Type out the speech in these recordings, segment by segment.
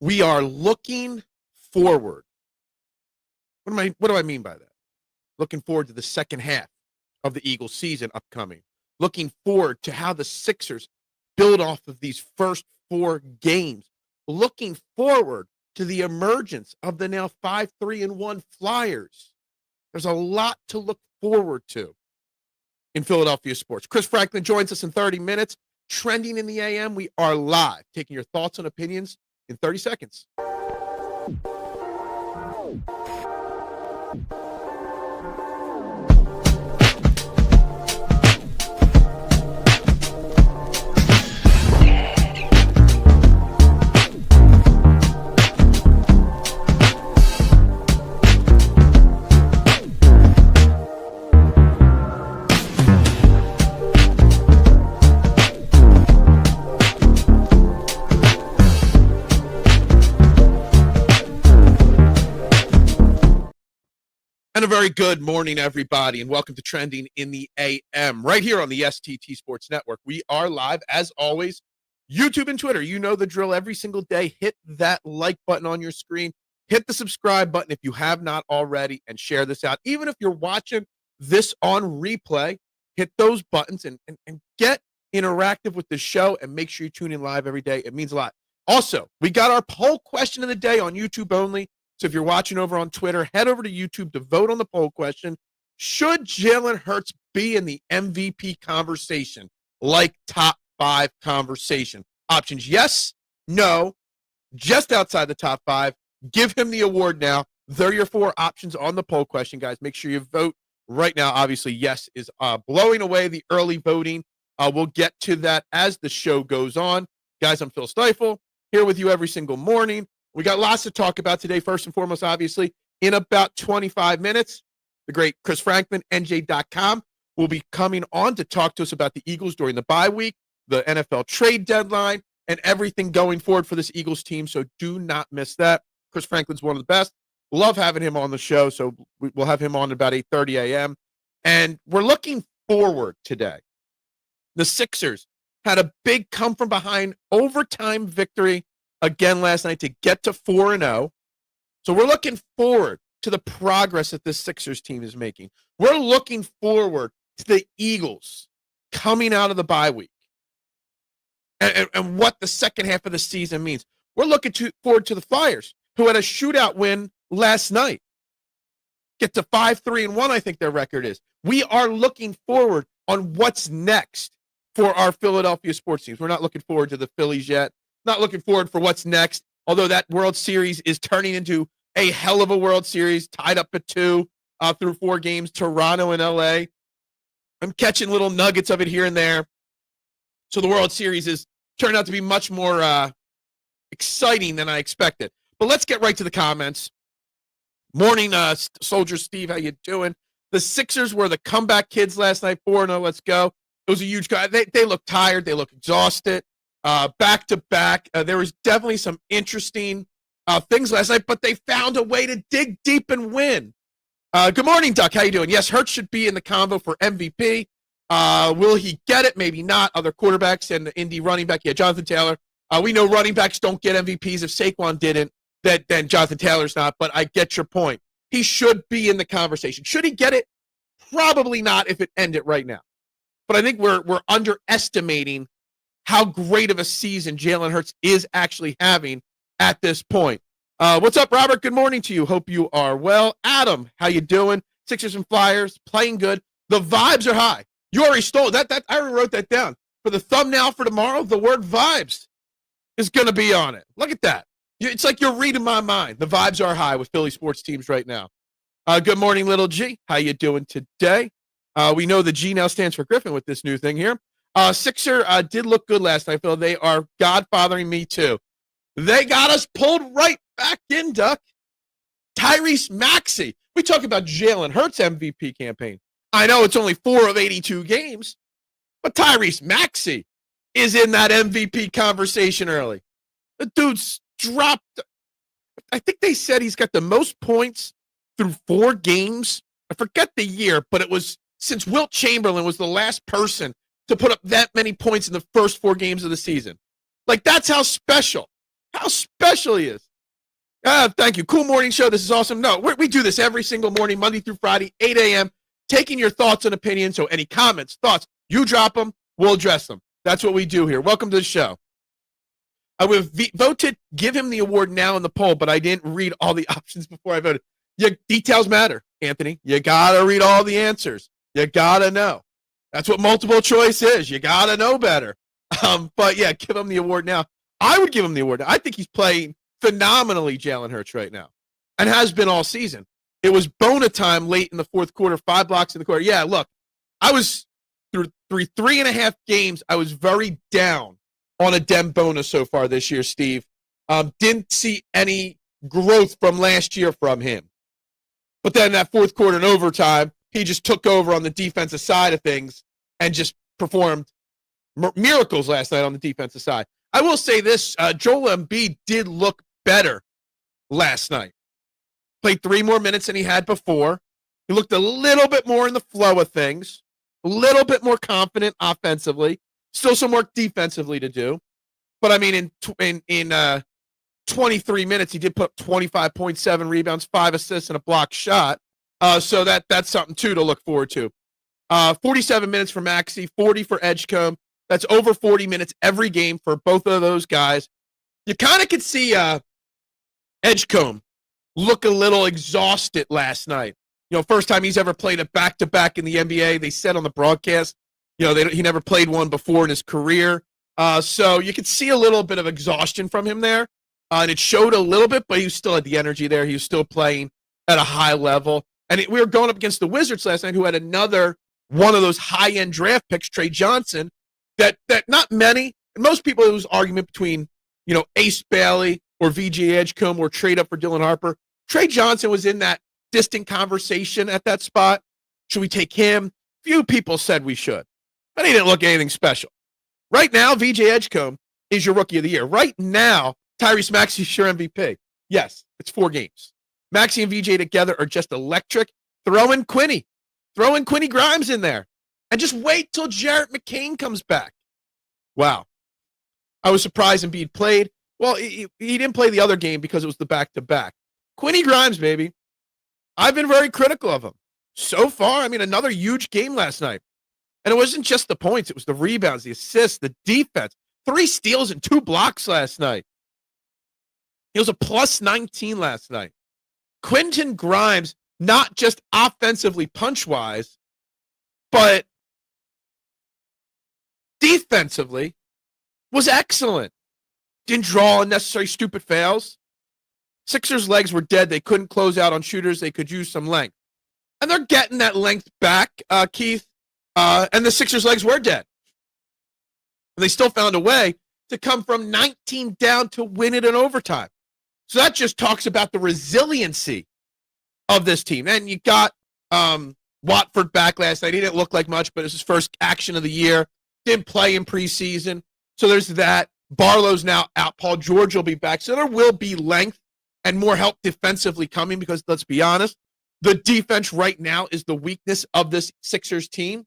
We are looking forward. What do I mean by that? Looking forward to the second half of the Eagles season upcoming. Looking forward to how the Sixers build off of these first 4 games. Looking forward to the emergence of the now 5-3-1 Flyers. There's a lot to look forward to in Philadelphia sports. Chris Franklin joins us in 30 minutes. Trending in the AM, we are live, taking your thoughts and opinions in 30 seconds. And a very good morning, everybody, and welcome to Trending in the AM, right here on the STT Sports Network. We are live, as always, YouTube and Twitter. You know the drill every single day. Hit that like button on your screen. Hit the subscribe button if you have not already, and share this out. Even if you're watching this on replay, hit those buttons and get interactive with the show, and make sure you tune in live every day. It means a lot. Also, we got our poll question of the day on YouTube only. So if you're watching over on Twitter, head over to YouTube to vote on the poll question. Should Jalen Hurts be in the MVP conversation, like top 5 conversation? Options: yes, no, just outside the top 5. Give him the award now. There are your 4 options on the poll question, guys. Make sure you vote right now. Obviously, yes is blowing away the early voting. We'll get to that as the show goes on. Guys, I'm Phil Stiefel, here with you every single morning. We got lots to talk about today. First and foremost, obviously, in about 25 minutes, the great Chris Franklin, NJ.com, will be coming on to talk to us about the Eagles during the bye week, the NFL trade deadline, and everything going forward for this Eagles team. So do not miss that. Chris Franklin's one of the best. Love having him on the show. So we'll have him on about 8:30 a.m. And we're looking forward today. The Sixers had a big come-from-behind overtime victory again last night to get to 4-0. So we're looking forward to the progress that this Sixers team is making. We're looking forward to the Eagles coming out of the bye week and what the second half of the season means. We're looking forward to the Flyers, who had a shootout win last night. Get to 5-3-1, I think their record is. We are looking forward on what's next for our Philadelphia sports teams. We're not looking forward to the Phillies yet. Not looking forward for what's next, although that World Series is turning into a hell of a World Series, tied up at 2 through 4 games, Toronto and LA. I'm catching little nuggets of it here and there. So the World Series has turned out to be much more exciting than I expected. But let's get right to the comments. Morning, Soldier Steve, how you doing? The Sixers were the comeback kids last night, 4-0, let's go. It was a huge guy. They look tired. They look exhausted. Back-to-back. There was definitely some interesting things last night, but they found a way to dig deep and win. Good morning, Duck. How you doing? Yes, Hurts should be in the combo for MVP. Will he get it? Maybe not. Other quarterbacks and the Indy running back. Yeah, Jonathan Taylor. We know running backs don't get MVPs. If Saquon didn't, then Jonathan Taylor's not, but I get your point. He should be in the conversation. Should he get it? Probably not if it ended right now. But I think we're underestimating how great of a season Jalen Hurts is actually having at this point. What's up, Robert? Good morning to you. Hope you are well. Adam, how you doing? Sixers and Flyers, playing good. The vibes are high. You already stole that. I already wrote that down. For the thumbnail for tomorrow, the word vibes is going to be on it. Look at that. It's like you're reading my mind. The vibes are high with Philly sports teams right now. Good morning, Little G. How you doing today? We know the G now stands for Griffin with this new thing here. Sixer did look good last night, Phil. They are godfathering me, too. They got us pulled right back in, Duck. Tyrese Maxey. We talk about Jalen Hurts' MVP campaign. I know it's only 4 of 82 games, but Tyrese Maxey is in that MVP conversation early. The dude's dropped. I think they said he's got the most points through 4 games. I forget the year, but it was since Wilt Chamberlain was the last person to put up that many points in the first 4 games of the season. Like, that's how special How special he is. Thank you. Cool morning show. This is awesome. No, we do this every single morning, Monday through Friday, 8 a.m., taking your thoughts and opinions. So any comments, thoughts, you drop them, we'll address them. That's what we do here. Welcome to the show. I would vote to give him the award now in the poll, but I didn't read all the options before I voted. Details matter, Anthony. You got to read all the answers. You got to know. That's what multiple choice is. You got to know better. But, yeah, give him the award now. I would give him the award. I think he's playing phenomenally, Jalen Hurts, right now, and has been all season. It was Bona time late in the fourth quarter, 5 blocks in the quarter. Yeah, look, I was through three and a half games. I was very down on a Dem Bona so far this year, Steve. Didn't see any growth from last year from him. But then that fourth quarter and overtime, he just took over on the defensive side of things and just performed miracles last night on the defensive side. I will say this, Joel Embiid did look better last night. Played 3 more minutes than he had before. He looked a little bit more in the flow of things, a little bit more confident offensively. Still some work defensively to do. But, I mean, in 23 minutes, he did put 25.7 rebounds, 5 assists, and a blocked shot. So that's something, too, to look forward to. 47 minutes for Maxey, 40 for Edgecombe. That's over 40 minutes every game for both of those guys. You kind of could see Edgecombe look a little exhausted last night. First time he's ever played a back-to-back in the NBA. They said on the broadcast, he never played one before in his career. So you could see a little bit of exhaustion from him there. And it showed a little bit, but he still had the energy there. He was still playing at a high level. And we were going up against the Wizards last night, who had another one of those high-end draft picks, Trey Johnson, that not many, and most people, it was argument between, Ace Bailey or VJ Edgecombe or trade up for Dylan Harper. Trey Johnson was in that distant conversation at that spot. Should we take him? Few people said we should, but he didn't look anything special. Right now, VJ Edgecombe is your rookie of the year. Right now, Tyrese Maxey is your MVP. Yes, it's 4 games. Maxey and VJ together are just electric. Throw in Quinny Grimes in there. And just wait till Jarrett McCain comes back. Wow. I was surprised Embiid played. Well, he didn't play the other game because it was the back-to-back. Quinny Grimes, baby. I've been very critical of him. So far, another huge game last night. And it wasn't just the points. It was the rebounds, the assists, the defense. 3 steals and 2 blocks last night. He was a plus 19 last night. Quinton Grimes, not just offensively punch-wise, but defensively was excellent. Didn't draw unnecessary stupid fouls. Sixers' legs were dead. They couldn't close out on shooters. They could use some length. And they're getting that length back, Keith. And the Sixers' legs were dead. And they still found a way to come from 19 down to win it in overtime. So that just talks about the resiliency of this team. And you got Watford back last night. He didn't look like much, but it's his first action of the year. Didn't play in preseason. So there's that. Barlow's now out. Paul George will be back. So there will be length and more help defensively coming because, let's be honest, the defense right now is the weakness of this Sixers team.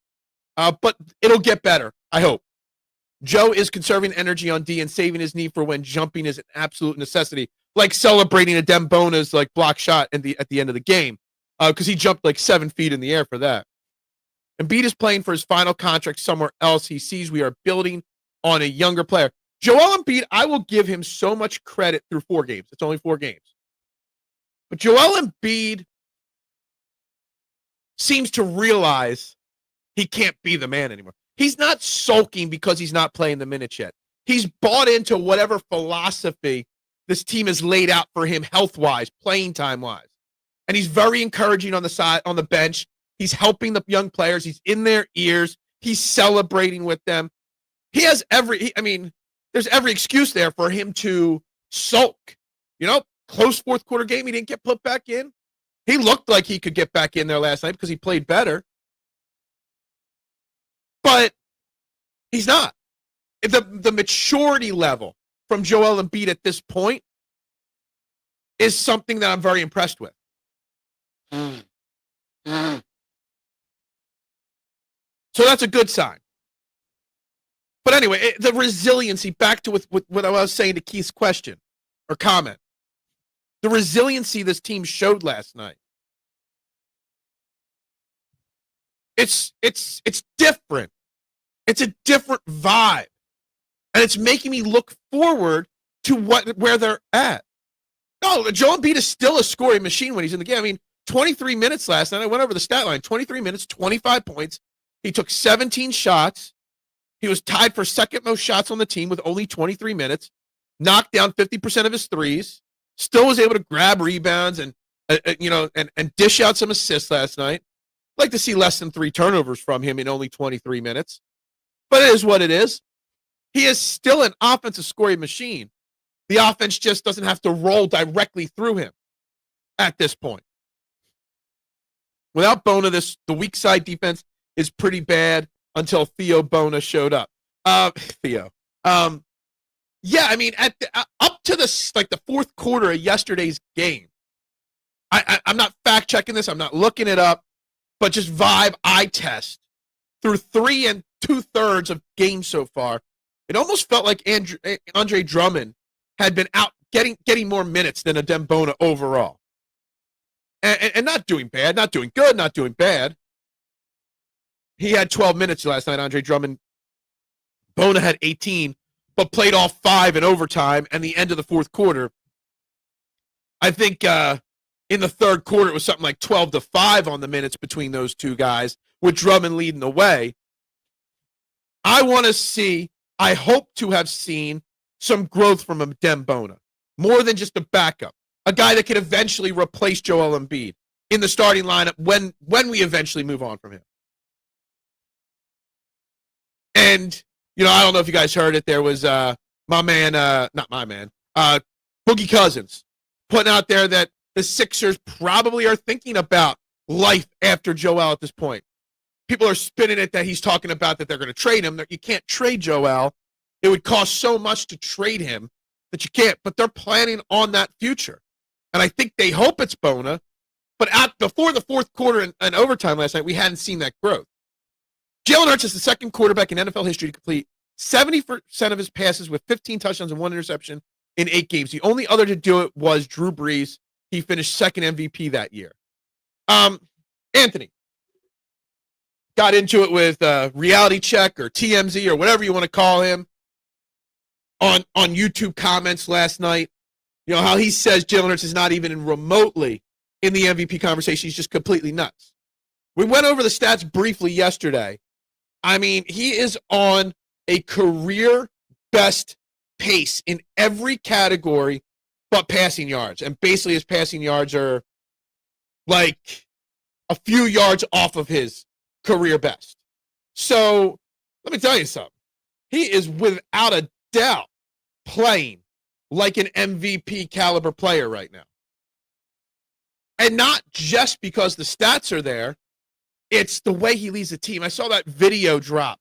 But it'll get better, I hope. Joe is conserving energy on D and saving his knee for when jumping is an absolute necessity, like celebrating a Dem Bona's block shot at the end of the game because he jumped 7 feet in the air for that. Embiid is playing for his final contract somewhere else. He sees we are building on a younger player. Joel Embiid, I will give him so much credit through 4 games. It's only 4 games. But Joel Embiid seems to realize he can't be the man anymore. He's not sulking because he's not playing the minutes yet. He's bought into whatever philosophy this team has laid out for him health-wise, playing time-wise. And he's very encouraging on the side, on the bench. He's helping the young players. He's in their ears. He's celebrating with them. He has there's every excuse there for him to sulk. Close fourth quarter game, he didn't get put back in. He looked like he could get back in there last night because he played better. But he's not. The maturity level from Joel Embiid at this point is something that I'm very impressed with. So that's a good sign. But anyway, the resiliency, back to with what I was saying to Keith's question. or comment. The resiliency this team showed last night. It's different. It's a different vibe. And it's making me look forward to where they're at. No, Joel Embiid is still a scoring machine when he's in the game. I mean, 23 minutes last night. I went over the stat line. 23 minutes, 25 points. He took 17 shots. He was tied for second most shots on the team with only 23 minutes. Knocked down 50% of his threes. Still was able to grab rebounds and dish out some assists last night. I'd like to see less than 3 turnovers from him in only 23 minutes. But it is what it is. He is still an offensive scoring machine. The offense just doesn't have to roll directly through him at this point. Without Bona, the weak side defense is pretty bad until Theo Bona showed up. Theo. Yeah, I mean, up to the fourth quarter of yesterday's game, I'm not fact checking this. I'm not looking it up, but just vibe eye test through 3 2/3 of games so far. It almost felt like Andre Drummond had been out getting more minutes than Adem Bona overall. And not doing bad, not doing good, not doing bad. He had 12 minutes last night, Andre Drummond. Bona had 18, but played all 5 in overtime and the end of the fourth quarter. I think in the third quarter, it was something like 12-5 on the minutes between those two guys, with Drummond leading the way. I hope to have seen some growth from Adem Bona, more than just a backup, a guy that could eventually replace Joel Embiid in the starting lineup when we eventually move on from him. And, I don't know if you guys heard it. There was not my man, Boogie Cousins putting out there that the Sixers probably are thinking about life after Joel at this point. People are spinning it that he's talking about that they're going to trade him. You can't trade Joel. It would cost so much to trade him that you can't. But they're planning on that future. And I think they hope it's Bona. But before the fourth quarter and overtime last night, we hadn't seen that growth. Jalen Hurts is the second quarterback in NFL history to complete 70% of his passes with 15 touchdowns and 1 interception in 8 games. The only other to do it was Drew Brees. He finished second MVP that year. Anthony got into it with Reality Check or TMZ or whatever you want to call him on YouTube comments last night. How he says Jalen Hurts is not even remotely in the MVP conversation. He's just completely nuts. We went over the stats briefly yesterday. I mean, he is on a career best pace in every category but passing yards. And basically his passing yards are like a few yards off of his career best. So let me tell you something. He is without a doubt playing like an MVP caliber player right now. And not just because the stats are there, it's the way he leads the team. I saw that video drop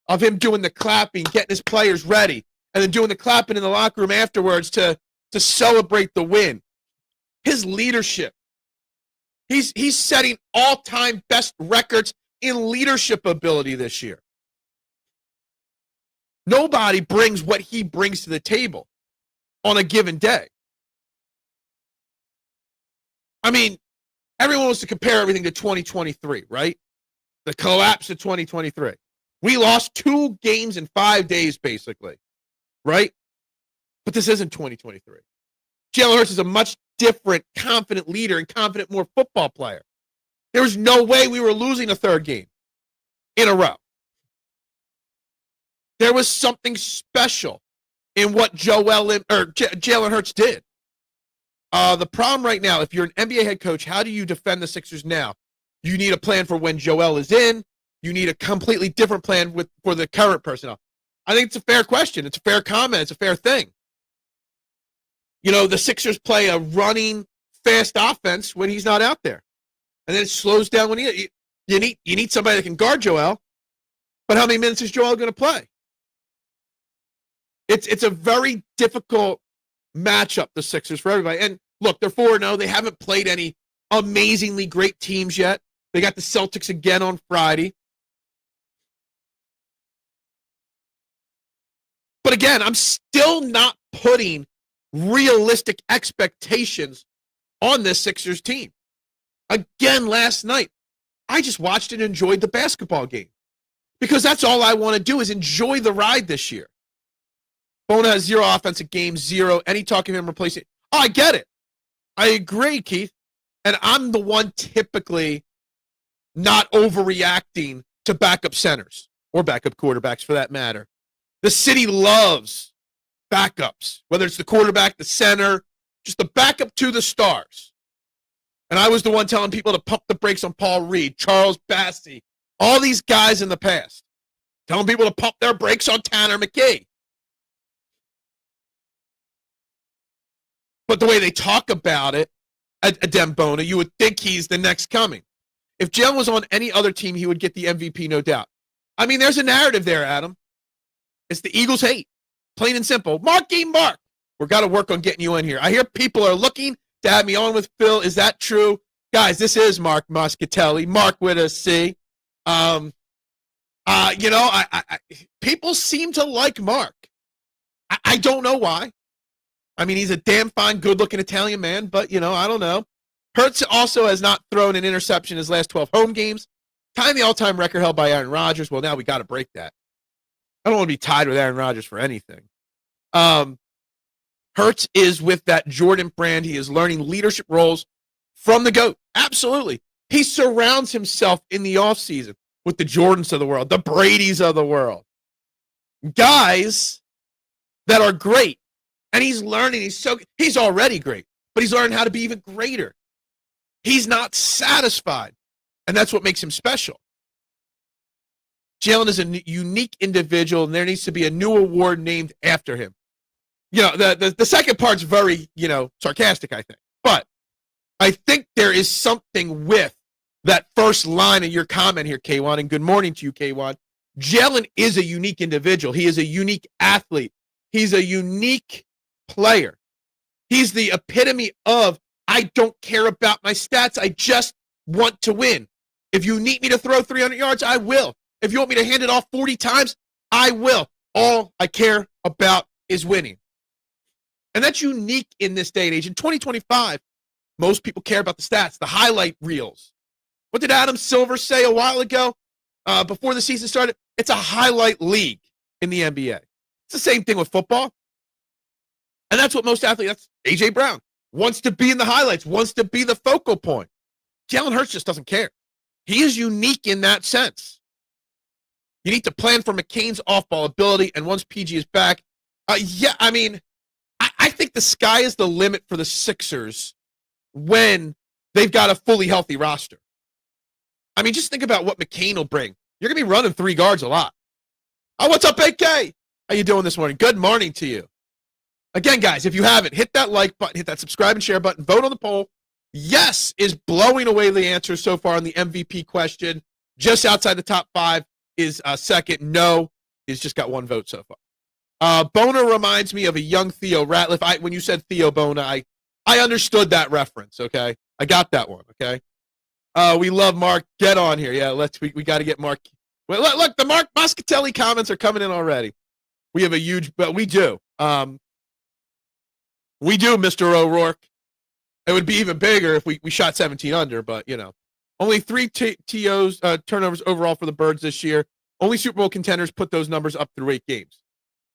of him doing the clapping, getting his players ready, and then doing the clapping in the locker room afterwards to celebrate the win. His leadership. He's setting all-time best records in leadership ability this year. Nobody brings what he brings to the table on a given day. I mean, everyone wants to compare everything to 2023, right? The collapse of 2023. We lost 2 games in 5 days, basically, right? But this isn't 2023. Jalen Hurts is a much different, confident leader and confident, more football player. There was no way we were losing a 3rd game in a row. There was something special in what Jalen Hurts did. The problem right now, if you're an NBA head coach, how do you defend the Sixers now? You need a plan for when Joel is in. You need a completely different plan for the current personnel. I think it's a fair question. It's a fair comment. It's a fair thing. The Sixers play a running, fast offense when he's not out there. And then it slows down when you need somebody that can guard Joel. But how many minutes is Joel going to play? It's a very difficult matchup, the Sixers, for everybody. And look, they're 4-0. They haven't played any amazingly great teams yet. They got the Celtics again on Friday. But again, I'm still not putting realistic expectations on this Sixers team. Again, last night, I just watched and enjoyed the basketball game because that's all I want to do is enjoy the ride this year. Bona has 0 offensive games, 0. Any talk of him replacing. Oh, I get it. I agree, Keith. And I'm the one typically not overreacting to backup centers or backup quarterbacks for that matter. The city loves backups, whether it's the quarterback, the center, just the backup to the stars. And I was the one telling people to pump the brakes on Paul Reed, Charles Bassey, all these guys in the past. Telling people to pump their brakes on Tanner McKee. But the way they talk about it, Adem Bona, you would think he's the next coming. If Jalen was on any other team, he would get the MVP, no doubt. I mean, there's a narrative there, Adam. It's the Eagles hate. Plain and simple. Marky Mark. We've got to work on getting you in here. I hear people are looking to have me on with Phil. Is that true? Guys, this is Mark Muscatelli. Mark with a C. People seem to like Mark. I don't know why. I mean, he's a damn fine, good-looking Italian man, but, I don't know. Hurts also has not thrown an interception in his last 12 home games. Tying the all-time record held by Aaron Rodgers. Well, now we got to break that. I don't want to be tied with Aaron Rodgers for anything. Hurts is with that Jordan brand. He is learning leadership roles from the GOAT. Absolutely. He surrounds himself in the offseason with the Jordans of the world, the Bradys of the world. Guys that are great. And he's learning. He's already great, but he's learning how to be even greater. He's not satisfied. And that's what makes him special. Jalen is a unique individual, and there needs to be a new award named after him. The second part's very, sarcastic, I think. But I think there is something with that first line of your comment here, K1, and good morning to you, K1. Jalen is a unique individual. He is a unique athlete. He's a unique player. He's the epitome of, I don't care about my stats. I just want to win. If you need me to throw 300 yards, I will. If you want me to hand it off 40 times, I will. All I care about is winning. And that's unique in this day and age. In 2025, most people care about the stats, the highlight reels. What did Adam Silver say a while ago before the season started? It's a highlight league in the NBA. It's the same thing with football. And that's what most athletes, that's A.J. Brown, wants to be in the highlights, wants to be the focal point. Jalen Hurts just doesn't care. He is unique in that sense. You need to plan for McCain's off-ball ability, and once PG is back, I think the sky is the limit for the Sixers when they've got a fully healthy roster. I mean, just think about what McCain will bring. You're going to be running 3 guards a lot. Oh, what's up, AK? How you doing this morning? Good morning to you. Again, guys, if you haven't, hit that like button, hit that subscribe and share button, vote on the poll. Yes is blowing away the answers so far on the MVP question. Just outside the top 5 is second. No is just got 1 vote so far. Bona reminds me of a young Theo Ratliff. When you said Theo Bona, I understood that reference, okay? I got that one, okay? We love Mark. Get on here. Yeah, we got to get Mark. Well, look, the Mark Muscatelli comments are coming in already. We have a huge, but we do. We do, Mr. O'Rourke. It would be even bigger if we shot 17 under, but, only 3 TOs, turnovers overall for the Birds this year. Only Super Bowl contenders put those numbers up through 8 games.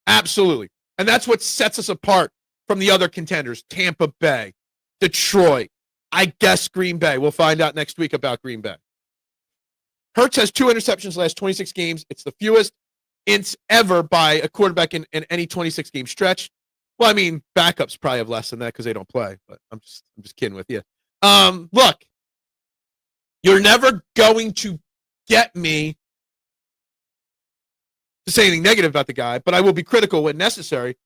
Absolutely. And that's what sets us apart from the other contenders. Tampa Bay, Detroit, I guess Green Bay. We'll find out next week about Green Bay. Hurts has 2 interceptions last 26 games. It's the fewest ints ever by a quarterback in any 26-game stretch. Well, I mean, backups probably have less than that because they don't play, but I'm just kidding with you. Look, you're never going to get me to say anything negative about the guy, but I will be critical when necessary.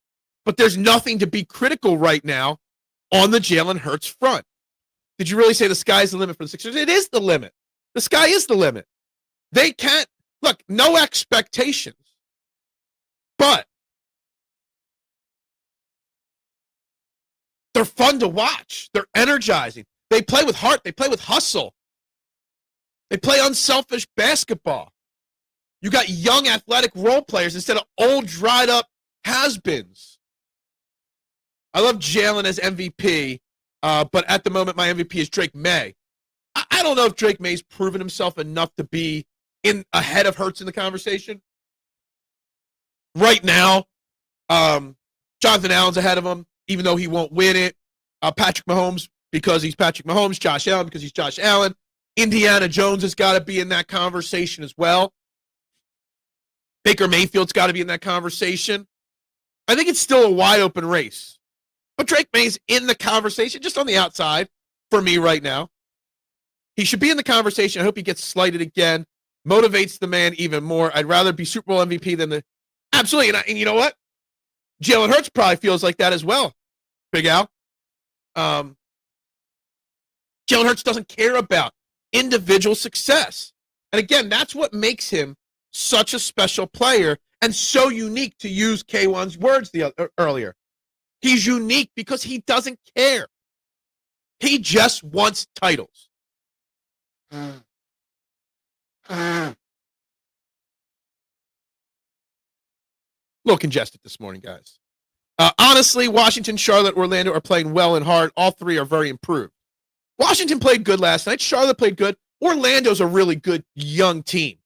But there's nothing to be critical right now on the Jalen Hurts front. Did you really say the sky's the limit for the Sixers? It is the limit. The sky is the limit. They can't, look, no expectations. But they're fun to watch. They're energizing. They play with heart. They play with hustle. They play unselfish basketball. You got young athletic role players instead of old, dried up has-beens. I love Jalen as MVP, but at the moment, my MVP is Drake May. I don't know if Drake May's proven himself enough to be ahead of Hurts in the conversation. Right now, Jonathan Allen's ahead of him, even though he won't win it. Patrick Mahomes, because he's Patrick Mahomes. Josh Allen, because he's Josh Allen. Indiana Jones has got to be in that conversation as well. Baker Mayfield's got to be in that conversation. I think it's still a wide open race. But Drake May's in the conversation, just on the outside for me right now. He should be in the conversation. I hope he gets slighted again. Motivates the man even more. I'd rather be Super Bowl MVP than the... Absolutely. And you know what? Jalen Hurts probably feels like that as well, Big Al. Jalen Hurts doesn't care about individual success. And again, that's what makes him such a special player and so unique, to use K1's words earlier. He's unique because he doesn't care. He just wants titles. A little congested this morning, guys. Honestly, Washington, Charlotte, Orlando are playing well and hard. All three are very improved. Washington played good last night. Charlotte played good. Orlando's a really good young team.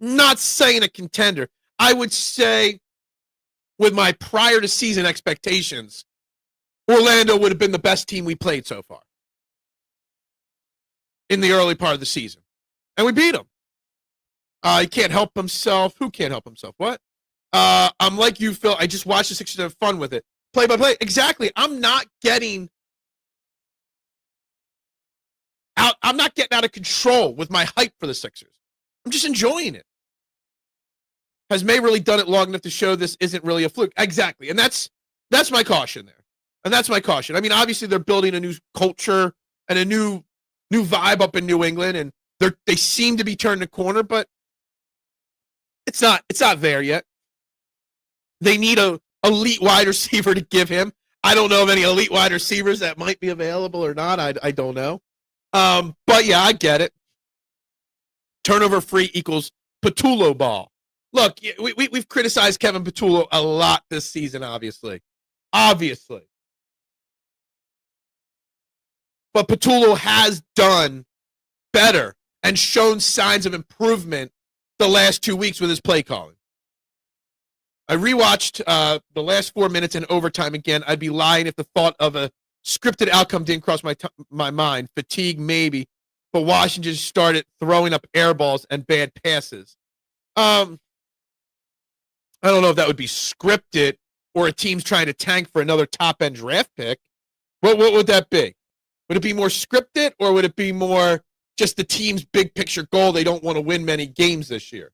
Not saying a contender. I would say, with my prior to season expectations, Orlando would have been the best team we played so far in the early part of the season. And we beat them. He can't help himself. Who can't help himself? What? I'm like you, Phil. I just watched the Sixers and have fun with it. Play by play. Exactly. I'm not getting out of control with my hype for the Sixers. I'm just enjoying it. Has May really done it long enough to show this isn't really a fluke? Exactly. And that's my caution there. And that's my caution. I mean, obviously they're building a new culture and a new vibe up in New England, and they seem to be turning the corner, but it's not there yet. They need a elite wide receiver to give him. I don't know of any elite wide receivers that might be available or not. I don't know. But yeah, I get it. Turnover free equals Patullo ball. Look, we've criticized Kevin Patullo a lot this season, obviously. But Patullo has done better and shown signs of improvement the last 2 weeks with his play calling. I rewatched the last 4 minutes in overtime again. I'd be lying if the thought of a scripted outcome didn't cross my mind. Fatigue, maybe. But Washington started throwing up air balls and bad passes. I don't know if that would be scripted or a team's trying to tank for another top-end draft pick. What would that be? Would it be more scripted, or would it be more just the team's big picture goal? They don't want to win many games this year.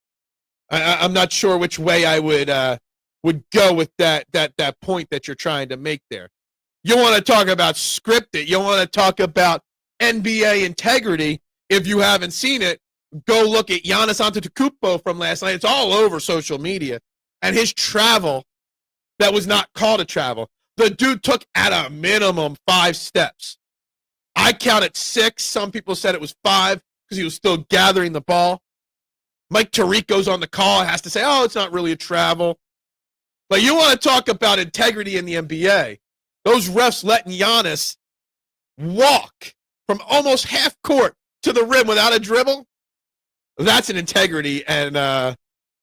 I'm not sure which way I would go with that point that you're trying to make there. You want to talk about scripted. You want to talk about NBA integrity. If you haven't seen it, go look at Giannis Antetokounmpo from last night. It's all over social media. And his travel that was not called a travel. The dude took at a minimum 5 steps. I counted 6. Some people said it was 5 because he was still gathering the ball. Mike Tirico's on the call, has to say, oh, it's not really a travel. But you want to talk about integrity in the NBA. Those refs letting Giannis walk from almost half court to the rim without a dribble, that's an integrity and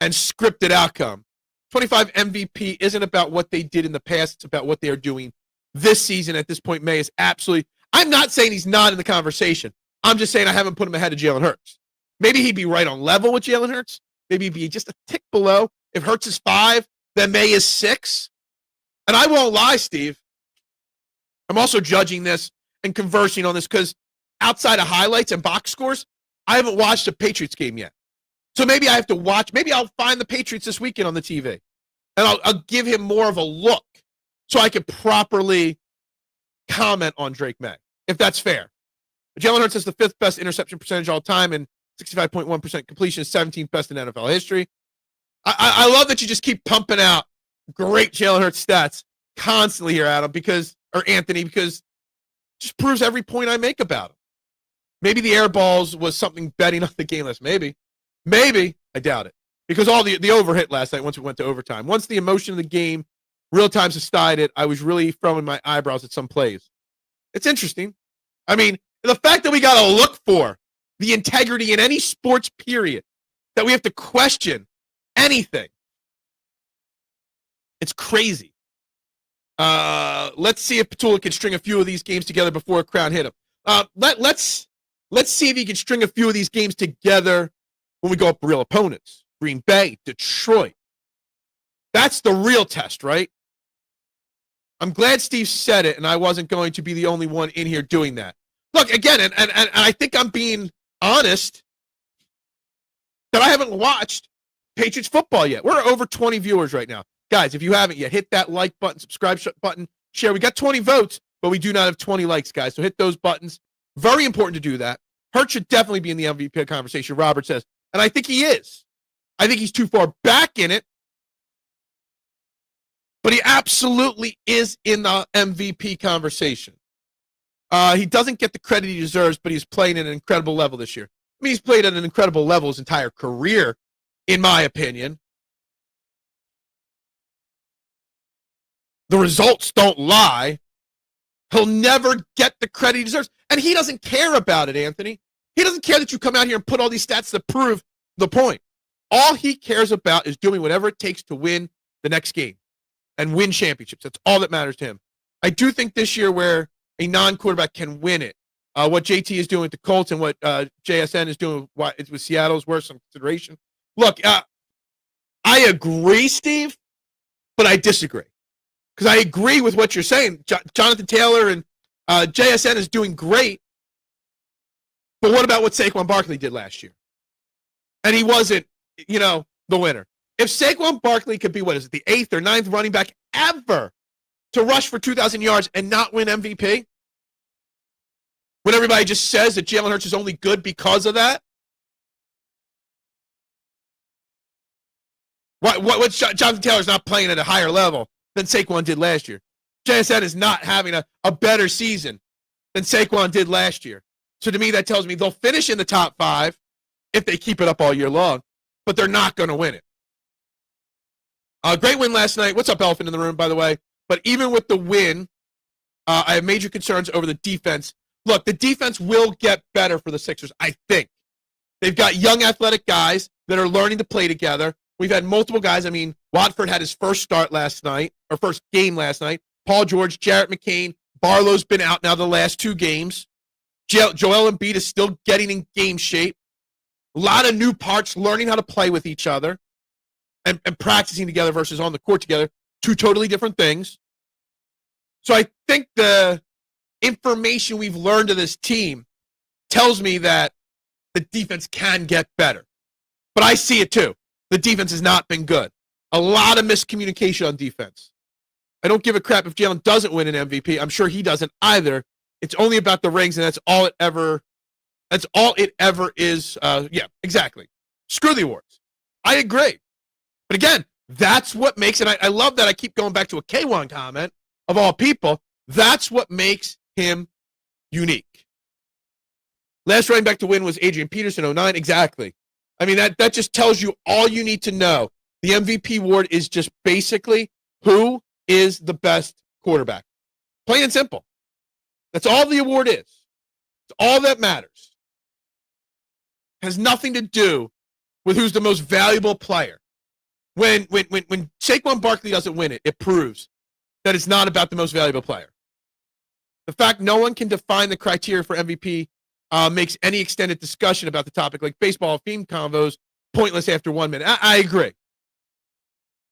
scripted outcome. 25 MVP isn't about what they did in the past. It's about what they are doing this season. At this point, May is absolutely... I'm not saying he's not in the conversation. I'm just saying I haven't put him ahead of Jalen Hurts. Maybe he'd be right on level with Jalen Hurts. Maybe he'd be just a tick below. If Hurts is 5, then May is 6. And I won't lie, Steve. I'm also judging this and conversing on this because outside of highlights and box scores, I haven't watched a Patriots game yet. So maybe I have to watch. Maybe I'll find the Patriots this weekend on the TV. And I'll give him more of a look so I can properly comment on Drake May, if that's fair. Jalen Hurts has the 5th best interception percentage all time and 65.1% completion, 17th best in NFL history. I love that you just keep pumping out great Jalen Hurts stats constantly here, Anthony, because it just proves every point I make about him. Maybe the air balls was something betting on the game list. Maybe. I doubt it. Because all the overhit last night once we went to overtime. Once the emotion of the game Real Time Society, I was really throwing my eyebrows at some plays. It's interesting. I mean, the fact that we got to look for the integrity in any sports period, that we have to question anything, it's crazy. Let's see if Patullo can string a few of these games together before a crowd hit him. Let's see if he can string a few of these games together when we go up real opponents. Green Bay, Detroit. That's the real test, right? I'm glad Steve said it, and I wasn't going to be the only one in here doing that. Look, again, and I think I'm being honest, that I haven't watched Patriots football yet. We're over 20 viewers right now. Guys, if you haven't yet, hit that like button, subscribe button, share. We got 20 votes, but we do not have 20 likes, guys. So hit those buttons. Very important to do that. Hurt should definitely be in the MVP conversation, Robert says. And I think he is. I think he's too far back in it. But he absolutely is in the MVP conversation. He doesn't get the credit he deserves, but he's playing at an incredible level this year. I mean, he's played at an incredible level his entire career, in my opinion. The results don't lie. He'll never get the credit he deserves. And he doesn't care about it, Anthony. He doesn't care that you come out here and put all these stats to prove the point. All he cares about is doing whatever it takes to win the next game and win championships. That's all that matters to him. I do think this year where a non-quarterback can win it, what JT is doing with the Colts and what JSN is doing with Seattle is worth some consideration. Look, I agree, Steve, but I disagree. Because I agree with what you're saying. Jonathan Taylor and JSN is doing great. But what about what Saquon Barkley did last year? And he wasn't, the winner. If Saquon Barkley could be, the 8th or 9th running back ever to rush for 2,000 yards and not win MVP? When everybody just says that Jalen Hurts is only good because of that? What's Jonathan Taylor's not playing at a higher level than Saquon did last year. JSN is not having a better season than Saquon did last year. So to me, that tells me they'll finish in the top 5 if they keep it up all year long, but they're not going to win it. Great win last night. What's up, Elephant in the Room, by the way? But even with the win, I have major concerns over the defense. Look, the defense will get better for the Sixers, I think. They've got young athletic guys that are learning to play together. We've had multiple guys. I mean, Watford had his first game last night. Paul George, Jarrett McCain, Barlow's been out now the last 2 games. Joel Embiid is still getting in game shape. A lot of new parts learning how to play with each other and practicing together versus on the court together. 2 totally different things. So I think the information we've learned of this team tells me that the defense can get better. But I see it too. The defense has not been good. A lot of miscommunication on defense. I don't give a crap if Jalen doesn't win an MVP. I'm sure he doesn't either. It's only about the rings, and that's all it ever is. Yeah, exactly. Screw the awards. I agree. But again, that's what makes it. I love that I keep going back to a K1 comment of all people. That's what makes him unique. Last running back to win was Adrian Peterson, 09. Exactly. I mean, that just tells you all you need to know. The MVP award is just basically who is the best quarterback. Plain and simple. That's all the award is. It's all that matters. It has nothing to do with who's the most valuable player. When Saquon Barkley doesn't win it, it proves that it's not about the most valuable player. The fact no one can define the criteria for MVP makes any extended discussion about the topic, like baseball theme convos, pointless after 1 minute. I agree.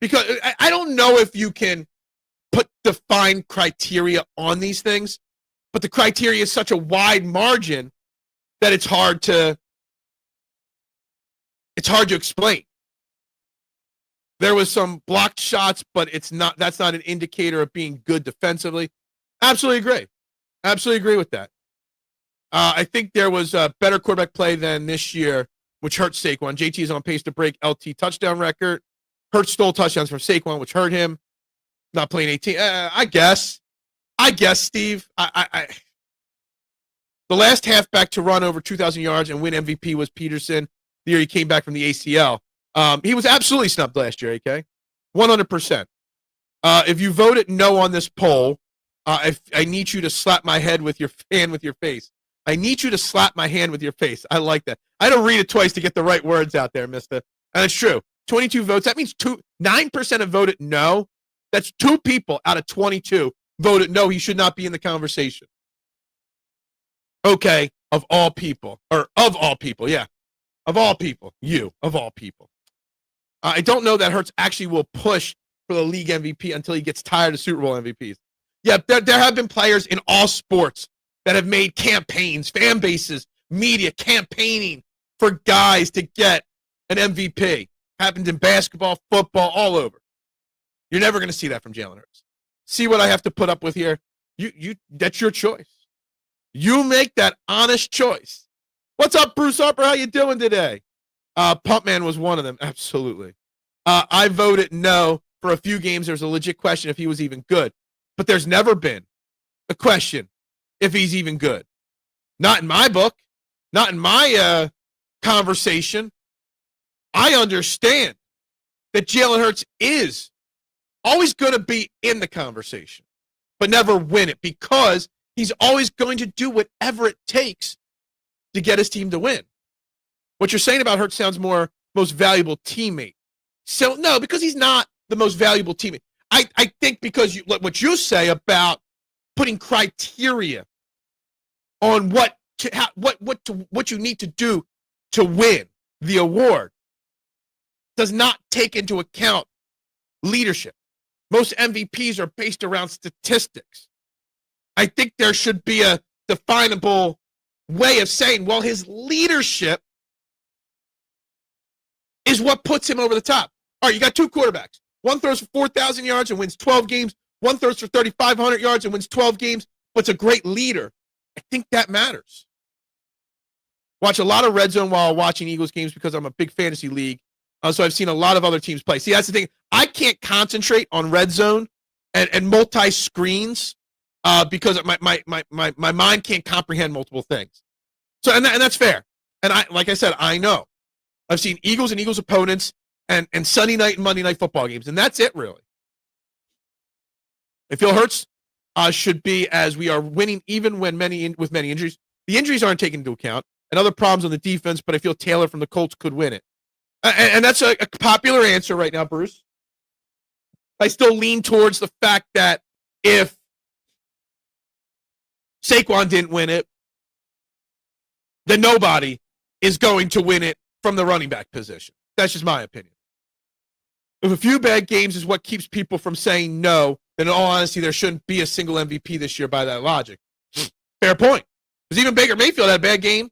Because I don't know if you can put defined criteria on these things, but the criteria is such a wide margin that it's hard to explain. There was some blocked shots, but that's not an indicator of being good defensively. Absolutely agree. Absolutely agree with that. I think there was a better quarterback play than this year, which hurt Saquon. JT is on pace to break LT touchdown record. Hurts stole touchdowns from Saquon, which hurt him. Not playing 18. I guess, Steve. The last halfback to run over 2,000 yards and win MVP was Peterson. The year he came back from the ACL. He was absolutely snubbed last year, AK. 100%. If you voted no on this poll, I need you to slap my head with your hand with your face. I need you to slap my hand with your face. I like that. I don't read it twice to get the right words out there, mister. And it's true. 22 votes. That means 9% have voted no. That's 2 people out of 22 voted no. He should not be in the conversation. Okay, of all people. Yeah. Of all people. You, of all people. I don't know that Hurts actually will push for the league MVP until he gets tired of Super Bowl MVPs. Yeah, there have been players in all sports that have made campaigns, fan bases, media campaigning for guys to get an MVP. Happened in basketball, football, all over. You're never going to see that from Jalen Hurts. See what I have to put up with here? That's your choice. You make that honest choice. What's up, Bruce Harper? How you doing today? Pumpman was one of them. Absolutely. I voted no for a few games. There's a legit question if he was even good. But there's never been a question if he's even good. Not in my book. Not in my conversation. I understand that Jalen Hurts is always going to be in the conversation, but never win it because he's always going to do whatever it takes to get his team to win. What you're saying about Hurts sounds more most valuable teammate. So, no, because he's not the most valuable teammate. I think because what you say about putting criteria on what you need to do to win the award does not take into account leadership. Most MVPs are based around statistics. I think there should be a definable way of saying, well, his leadership is what puts him over the top. All right, you got 2 quarterbacks. One throws for 4,000 yards and wins 12 games. One throws for 3,500 yards and wins 12 games, but's a great leader. I think that matters. Watch a lot of Red Zone while watching Eagles games because I'm a big fantasy league. So I've seen a lot of other teams play. See, that's the thing. I can't concentrate on Red Zone and multi-screens because my mind can't comprehend multiple things. So and that's fair. And like I said, I know. I've seen Eagles and Eagles opponents and Sunday night and Monday night football games, and that's it really. I feel Hurts should be as we are winning even when with many injuries. The injuries aren't taken into account and other problems on the defense, but I feel Taylor from the Colts could win it. And that's a popular answer right now, Bruce. I still lean towards the fact that if Saquon didn't win it, then nobody is going to win it from the running back position. That's just my opinion. If a few bad games is what keeps people from saying no, then in all honesty, there shouldn't be a single MVP this year by that logic. Fair point. Because even Baker Mayfield had a bad game,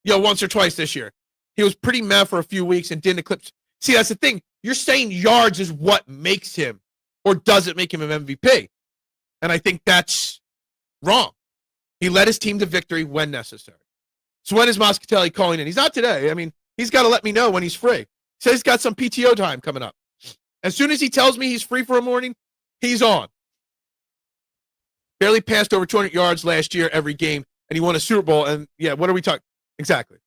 once or twice this year. He was pretty meh for a few weeks and didn't eclipse. See, that's the thing. You're saying yards is what makes him or doesn't make him an MVP. And I think that's wrong. He led his team to victory when necessary. So when is Moscatelli calling in? He's not today. I mean, he's got to let me know when he's free. He says he's got some PTO time coming up. As soon as he tells me he's free for a morning, he's on. Barely passed over 200 yards last year every game, and he won a Super Bowl. And, what are we talking? Exactly.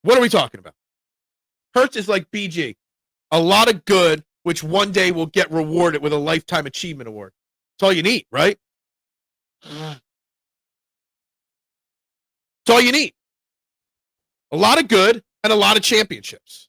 What are we talking about? Hurts is like BG. A lot of good, which one day will get rewarded with a Lifetime Achievement Award. That's all you need, right? That's all you need. A lot of good and a lot of championships.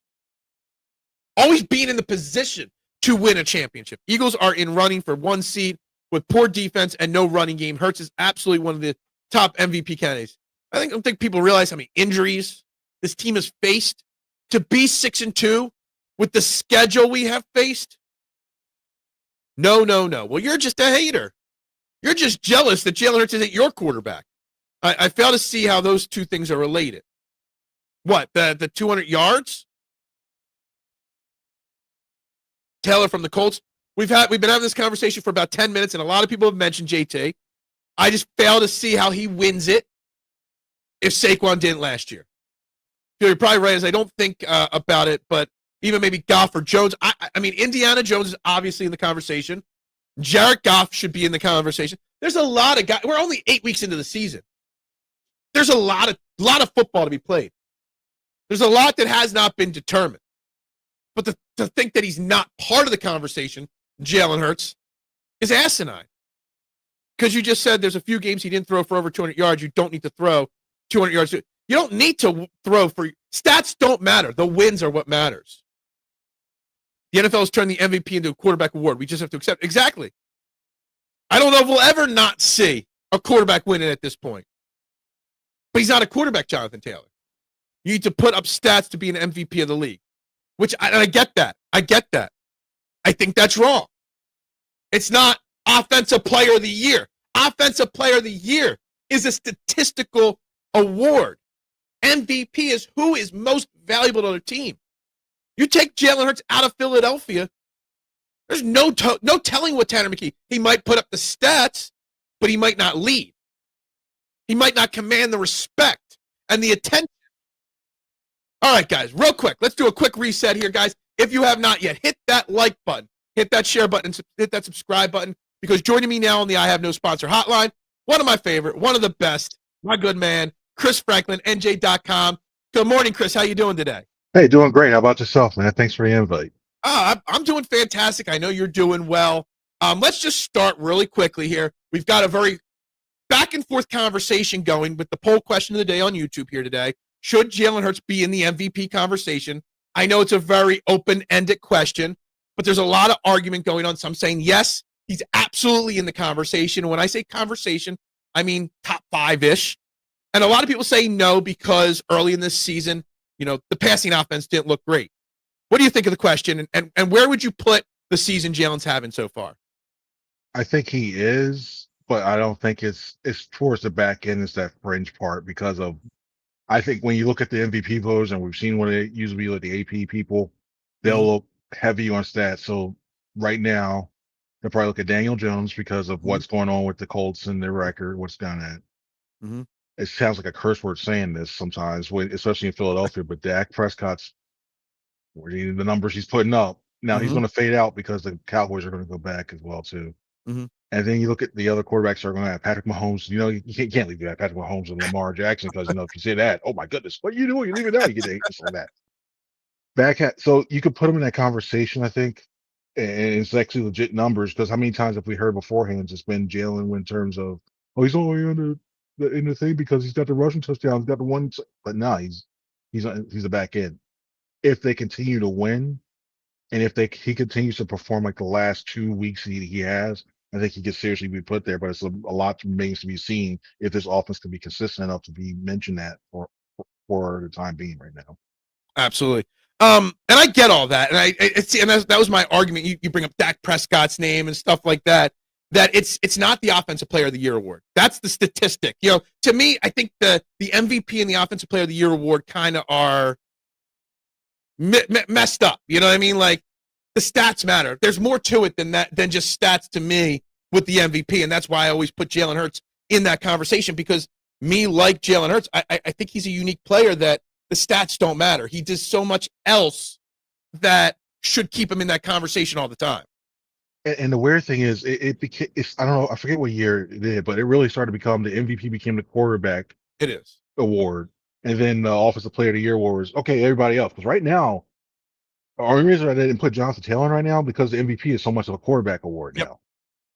Always being in the position to win a championship. Eagles are in running for 1 seed with poor defense and no running game. Hurts is absolutely one of the top MVP candidates. I don't think people realize how many injuries this team has faced. To be 6-2 with the schedule we have faced? No. Well, you're just a hater. You're just jealous that Jalen Hurts isn't your quarterback. I fail to see how those two things are related. What, the 200 yards? Taylor from the Colts. We've been having this conversation for about 10 minutes, and a lot of people have mentioned JT. I just fail to see how he wins it if Saquon didn't last year. You're probably right, as I don't think about it, but even maybe Goff or Jones. I mean, Indiana Jones is obviously in the conversation. Jared Goff should be in the conversation. There's a lot of guys. We're only 8 weeks into the season. There's a lot of football to be played. There's a lot that has not been determined. But to think that he's not part of the conversation Jalen Hurts is asinine. Because you just said there's a few games he didn't throw for over 200 yards. You don't need to throw 200 yards. You don't need to throw for stats. Don't matter. The wins are what matters. The NFL has turned the MVP into a quarterback award. We just have to accept. Exactly. I don't know if we'll ever not see a quarterback winning at this point. But he's not a quarterback, Jonathan Taylor. You need to put up stats to be an MVP of the league, which I get that. I get that. I think that's wrong. It's not Offensive Player of the Year. Offensive Player of the Year is a statistical award. MVP is who is most valuable to their team. You take Jalen Hurts out of Philadelphia, there's no telling what Tanner McKee. He might put up the stats, but he might not lead. He might not command the respect and the attention. All right, guys, real quick. Let's do a quick reset here, guys. If you have not yet, hit that like button, hit that share button, hit that subscribe button, because joining me now on the I Have No Sponsor hotline, one of my favorite, one of the best, my good man, Chris Franklin, NJ.com. Good morning, Chris. How you doing today? Hey, doing great. How about yourself, man? Thanks for the invite. I'm doing fantastic. I know you're doing well. Let's just start really quickly here. We've got a very back and forth conversation going with the poll question of the day on YouTube here today. Should Jalen Hurts be in the MVP conversation? I know it's a very open-ended question, but there's a lot of argument going on. Some saying yes, he's absolutely in the conversation. When I say conversation, I mean top five-ish. And a lot of people say no because early in this season, the passing offense didn't look great. What do you think of the question, and where would you put the season Jalen's having so far? I think he is, but I don't think it's towards the back end. It's that fringe part because of, I think when you look at the MVP voters, and we've seen what it used to be like the AP people, they'll look heavy on stats. So right now, they'll probably look at Daniel Jones because of what's going on with the Colts and their record, what's down at. It sounds like a curse word saying this sometimes, especially in Philadelphia, but Dak Prescott's, the numbers he's putting up. Now he's going to fade out because the Cowboys are going to go back as well, too. And then you look at the other quarterbacks that are going to have Patrick Mahomes. You can't leave that Patrick Mahomes and Lamar Jackson because, if you say that, oh, my goodness, what are you doing? You leave it out. You get this on that. So you could put him in that conversation, I think, and it's actually legit numbers because how many times have we heard beforehand it's been Jalen in terms of, oh, he's only in the thing because he's got the rushing touchdown, he's got the one, but no, he's the back end. If they continue to win, and if he continues to perform like the last 2 weeks he has, I think he could seriously be put there. But it's a lot remains to be seen if this offense can be consistent enough to be mentioned that for the time being right now. Absolutely. And I get all that, and that was my argument. You bring up Dak Prescott's name and stuff like that. That it's not the Offensive Player of the Year award. That's the statistic. To me, I think the MVP and the Offensive Player of the Year award kind of are messed up. You know what I mean? Like, the stats matter. There's more to it than just stats to me with the MVP, and that's why I always put Jalen Hurts in that conversation because like Jalen Hurts, I think he's a unique player that the stats don't matter. He does so much else that should keep him in that conversation all the time. And the weird thing is, it became, I don't know, I forget what year it did, but it really started to become the MVP became the quarterback award. And then the Offensive Player of the Year award was, okay, everybody else. Because right now, the only reason I didn't put Jonathan Taylor in right now because the MVP is so much of a quarterback award now.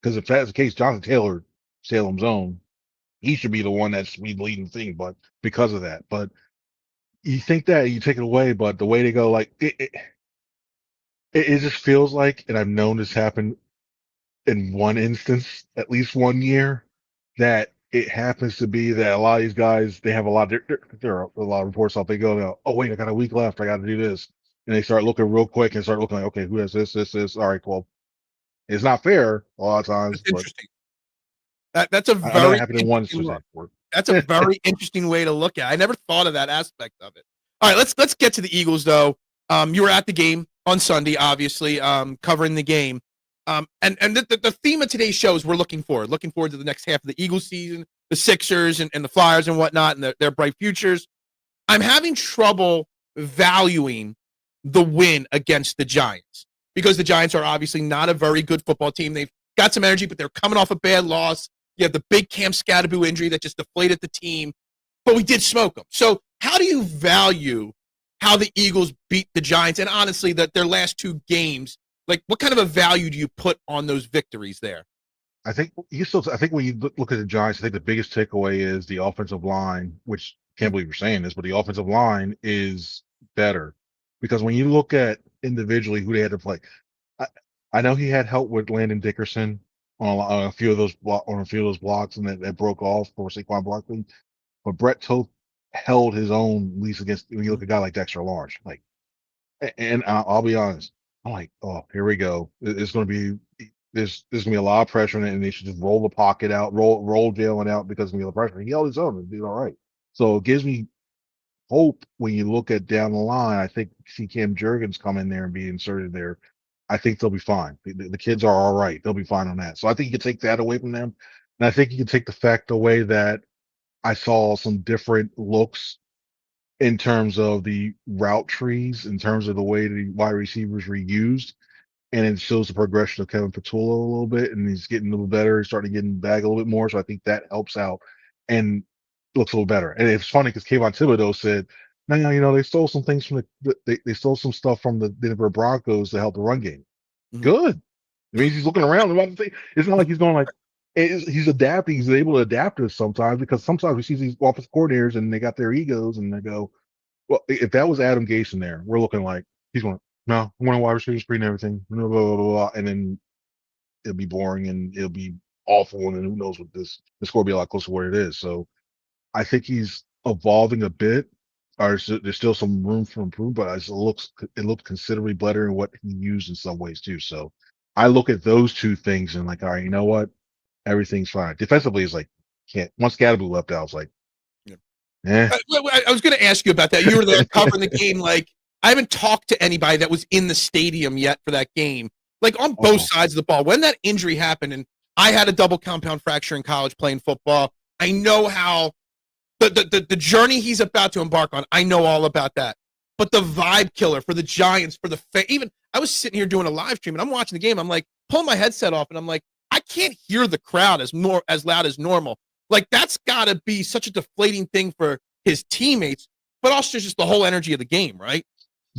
Because if that's the case, Jonathan Taylor, Salem's own, he should be the one that's the leading thing, but because of that. But you think that, you take it away, but the way they go, like, it just feels like, and I've known this happen in one instance, at least 1 year, that it happens to be that a lot of these guys, they have there are a lot of reports out. They go, oh, wait, I got a week left. I got to do this. And they start looking real quick and start looking like, okay, who has this? All right, well, it's not fair a lot of times. That's interesting. That's a very That's a very interesting way to look at it. I never thought of that aspect of it. All right, let's get to the Eagles, though. You were at the game on Sunday, obviously, covering the game. And the theme of today's show is we're looking forward to the next half of the Eagles season, the Sixers and the Flyers and whatnot, and their bright futures. I'm having trouble valuing the win against the Giants because the Giants are obviously not a very good football team. They've got some energy, but they're coming off a bad loss. You have the big Cam Scatterboo injury that just deflated the team, but we did smoke them. So how do you value how the Eagles beat the Giants and honestly that their last two games Like, what kind of a value do you put on those victories there? I think when you look at the Giants, I think the biggest takeaway is the offensive line, which can't believe you're saying this, but the offensive line is better because when you look at individually who they had to play, I, I know he had help with Landon Dickerson on a few of those blocks, and that broke off for Saquon Barkley, but Brett Toth held his own, at least against when you look at a guy like Dexter Lawrence. Like, and I'll be honest, I'm like, oh, here we go. It's going to be there's going to be a lot of pressure on it, and they should just roll the pocket out, roll Jalen out because of the pressure. He held his own and did all right. So it gives me hope when you look at down the line. I think see Cam Jurgens come in there and be inserted there. I think they'll be fine. The kids are all right. They'll be fine on that. So I think you can take that away from them. And I think you can take the fact away that I saw some different looks in terms of the route trees, in terms of the way the wide receivers were used. And it shows the progression of Kevin Patullo a little bit, and he's getting a little better. He's starting to get in the bag a little bit more. So I think that helps out and looks a little better. And it's funny because Kayvon Thibodeau said, "No, they stole some things from they stole some stuff from the Denver Broncos to help the run game." Mm-hmm. Good. It means he's looking around. It's not like he's going like he's adapting. He's able to adapt to it sometimes because sometimes we see these offensive coordinators and they got their egos and they go, "Well, if that was Adam Gase in there, we're looking like he's going." No, I'm going to wide receiver screen and everything, blah, blah, blah, blah, and then it'll be boring and it'll be awful, and then who knows what the score will be a lot closer to where it is. So I think he's evolving a bit. There's still some room for improvement, but it looks considerably better in what he used in some ways too. So I look at those two things and like, all right, you know what? Everything's fine. Defensively is like, once Gadaboo left out, I was like, I was going to ask you about that. You were there covering the game. Like, I haven't talked to anybody that was in the stadium yet for that game, like on both sides of the ball. When that injury happened, and I had a double compound fracture in college playing football, I know how the journey he's about to embark on. I know all about that. But the vibe killer for the Giants, for the even I was sitting here doing a live stream, and I'm watching the game. I'm like pulling my headset off, and I'm like, I can't hear the crowd as loud as normal. Like, that's got to be such a deflating thing for his teammates, but also just the whole energy of the game, right?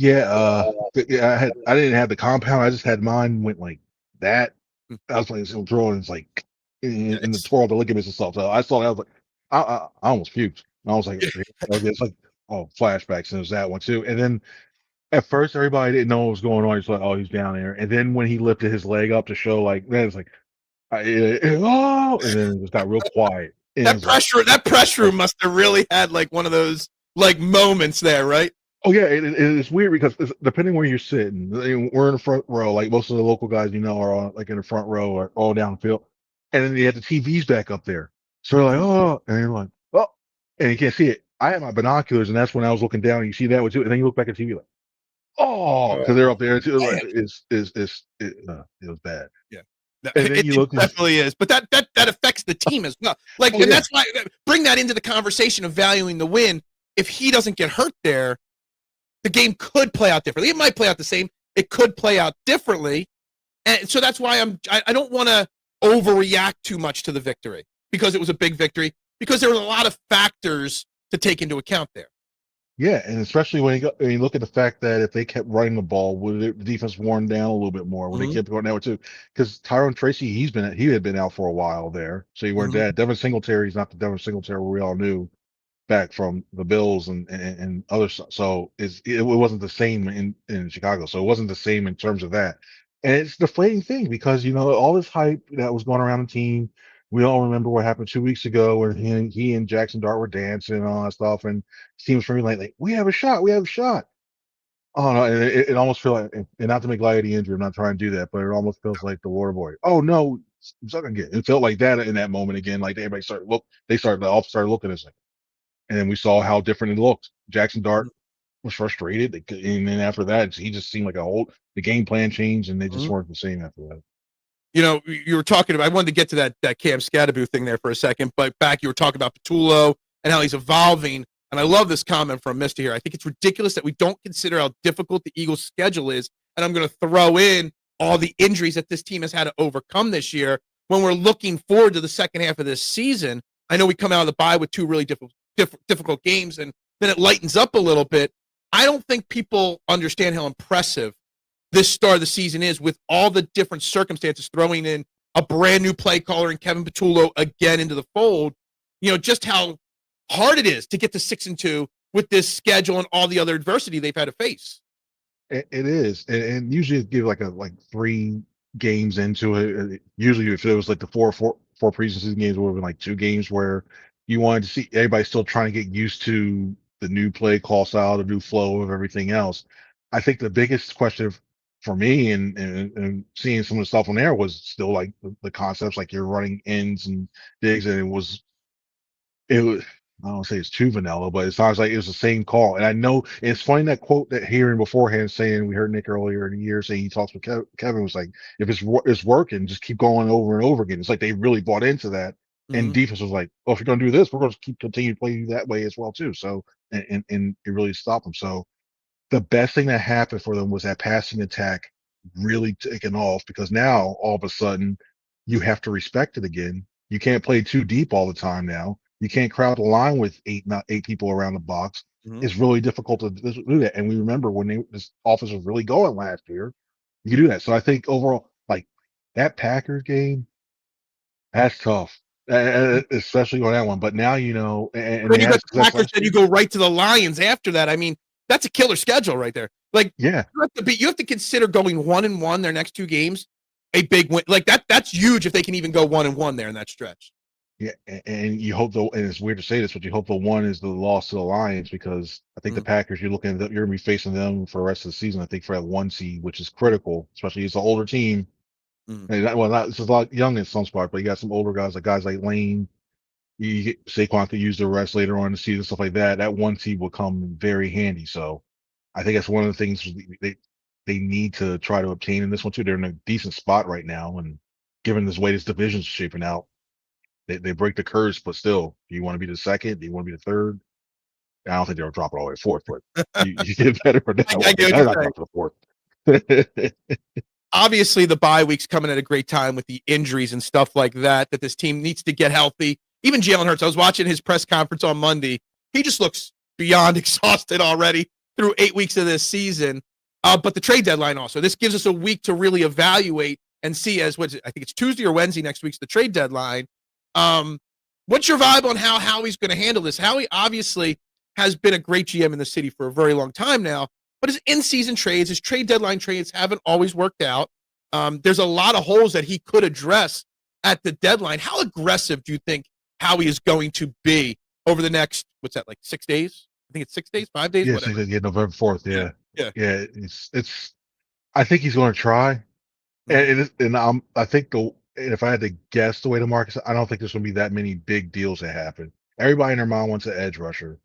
Yeah, I didn't have the compound. I just had mine went like that. I was playing some throw, and it's like in the twirl, the ligaments and stuff. So I saw that. I was like, I almost puked. And I was like, it's like, oh, flashbacks, and it was that one too. And then at first, everybody didn't know what was going on. He's like, oh, he's down there. And then when he lifted his leg up to show, like, then it's like, oh, and then it just got real quiet. And that pressure room must have really had like one of those like moments there, right? Oh yeah, it's weird because depending where you're sitting, we're in the front row. Like most of the local guys, are like in the front row or all down the field, and then you have the TVs back up there. So they're like, oh, and you're like, oh, and you can't see it. I had my binoculars, and that's when I was looking down, and you see that one too, and then you look back at the TV like, oh, because they're up there too. Like, it was bad. Yeah. And then it definitely is, but that affects the team as well. Like, and that's why bring that into the conversation of valuing the win. If he doesn't get hurt there, the game could play out differently. It might play out the same. It could play out differently. And so that's why I don't want to overreact too much to the victory because it was a big victory, because there were a lot of factors to take into account there. Yeah, and especially when you look at the fact that if they kept running the ball, would the defense worn down a little bit more when they kept going that way too? Because Tyrone Tracy, he had been out for a while there, so you weren't that. Devin Singletary's not the Devin Singletary we all knew back from the Bills and other stuff. So it wasn't the same in Chicago. So it wasn't the same in terms of that. And it's a deflating thing because, all this hype that was going around the team, we all remember what happened 2 weeks ago where he and Jackson Dart were dancing and all that stuff. And the team was feeling like, we have a shot. Oh no, and it almost feels like, and not to make light of the injury, I'm not trying to do that, but it almost feels like the water boy. Oh no, it's not gonna get. It felt like that in that moment again. Like everybody started looking at us like. And then we saw how different it looked. Jackson Dart was frustrated. And then after that, he just seemed like the game plan changed, and they just weren't the same after that. You were talking about, I wanted to get to that Cam Scadaboo thing there for a second, but back you were talking about Patullo and how he's evolving. And I love this comment from Mr. here. I think it's ridiculous that we don't consider how difficult the Eagles' schedule is. And I'm going to throw in all the injuries that this team has had to overcome this year when we're looking forward to the second half of this season. I know we come out of the bye with two really difficult games, and then it lightens up a little bit. I don't think people understand how impressive this start of the season is, with all the different circumstances, throwing in a brand new play caller and Kevin Patullo again into the fold, just how hard it is to get to 6-2 with this schedule and all the other adversity they've had to face. It is, and usually give like 3 games into it. Usually, if it was like the four preseason games, it would have been like 2 games where you wanted to see everybody still trying to get used to the new play call style, the new flow of everything else. I think the biggest question for me and seeing some of the stuff on there was still like the concepts, like you're running ends and digs, and it was I don't say it's too vanilla, but it sounds like it was the same call. And I know it's funny that quote that hearing beforehand saying, we heard Nick earlier in the year saying he talks with Kevin was like, if it's working, just keep going over and over again. It's like they really bought into that. And defense was like, well, if you're going to do this, we're going to continue to play you that way as well too. So and it really stopped them. So the best thing that happened for them was that passing attack really taking off, because now all of a sudden you have to respect it again. You can't play too deep all the time now. You can't crowd the line with eight people around the box. It's really difficult to do that. And we remember when this offense was really going last year, you can do that. So I think overall, like that Packers game, that's tough, especially on that one. But now and then you got the Packers, then you go right to the Lions after that. I mean, that's a killer schedule right there. Like, yeah, you have to consider going 1-1 their next 2 games a big win. Like that's huge if they can even go 1-1 there in that stretch. Yeah, and you hope and it's weird to say this, but you hope the one is the loss to the Lions, because I think the Packers, you're going to be facing them for the rest of the season. I think for that 1 seed, which is critical, especially it's an older team. It's a lot young in some spot, but you got some older guys like Lane. You get Saquon could use the rest later on in the season, stuff like that. That 1 seed will come very handy. So I think that's one of the things they need to try to obtain in this one too. They're in a decent spot right now, and given this way this division's shaping out, they break the curse, but still, do you want to be the second? Do you want to be the third? I don't think they'll drop it all the way to 4th, but you get better for that. I get what you're saying. 4th. Obviously, the bye week's coming at a great time with the injuries and stuff like that this team needs to get healthy. Even Jalen Hurts, I was watching his press conference on Monday. He just looks beyond exhausted already through 8 weeks of this season. But the trade deadline also, this gives us a week to really evaluate and see I think it's Tuesday or Wednesday next week's the trade deadline. What's your vibe on how Howie's going to handle this? Howie obviously has been a great GM in the city for a very long time now, but his in-season trades, his trade deadline trades haven't always worked out. There's a lot of holes that he could address at the deadline. How aggressive do you think Howie is going to be over the next, 6 days? I think it's 6 days, 5 days. Yeah, whatever. November 4th. Yeah. It's. I think he's going to try, I think if I had to guess the way the market, I don't think there's going to be that many big deals that happen. Everybody and their mom wants an edge rusher.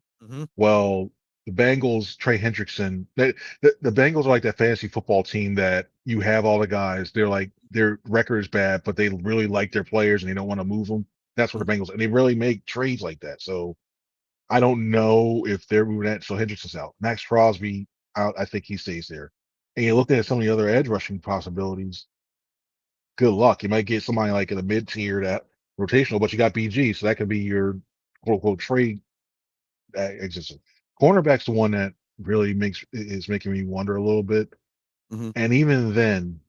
Well, the Bengals, Trey Hendrickson, the Bengals are like that fantasy football team that you have all the guys. They're like, their record is bad, but they really like their players and they don't want to move them. That's what the Bengals, and they really make trades like that. So I don't know if they're moving that. So Hendrickson's out. Max Crosby out. I think he stays there. And you look at some of the other edge rushing possibilities. Good luck. You might get somebody like in the mid tier that rotational, but you got BG, so that could be your quote unquote trade existence. Cornerback's the one that really is making me wonder a little bit. And even then,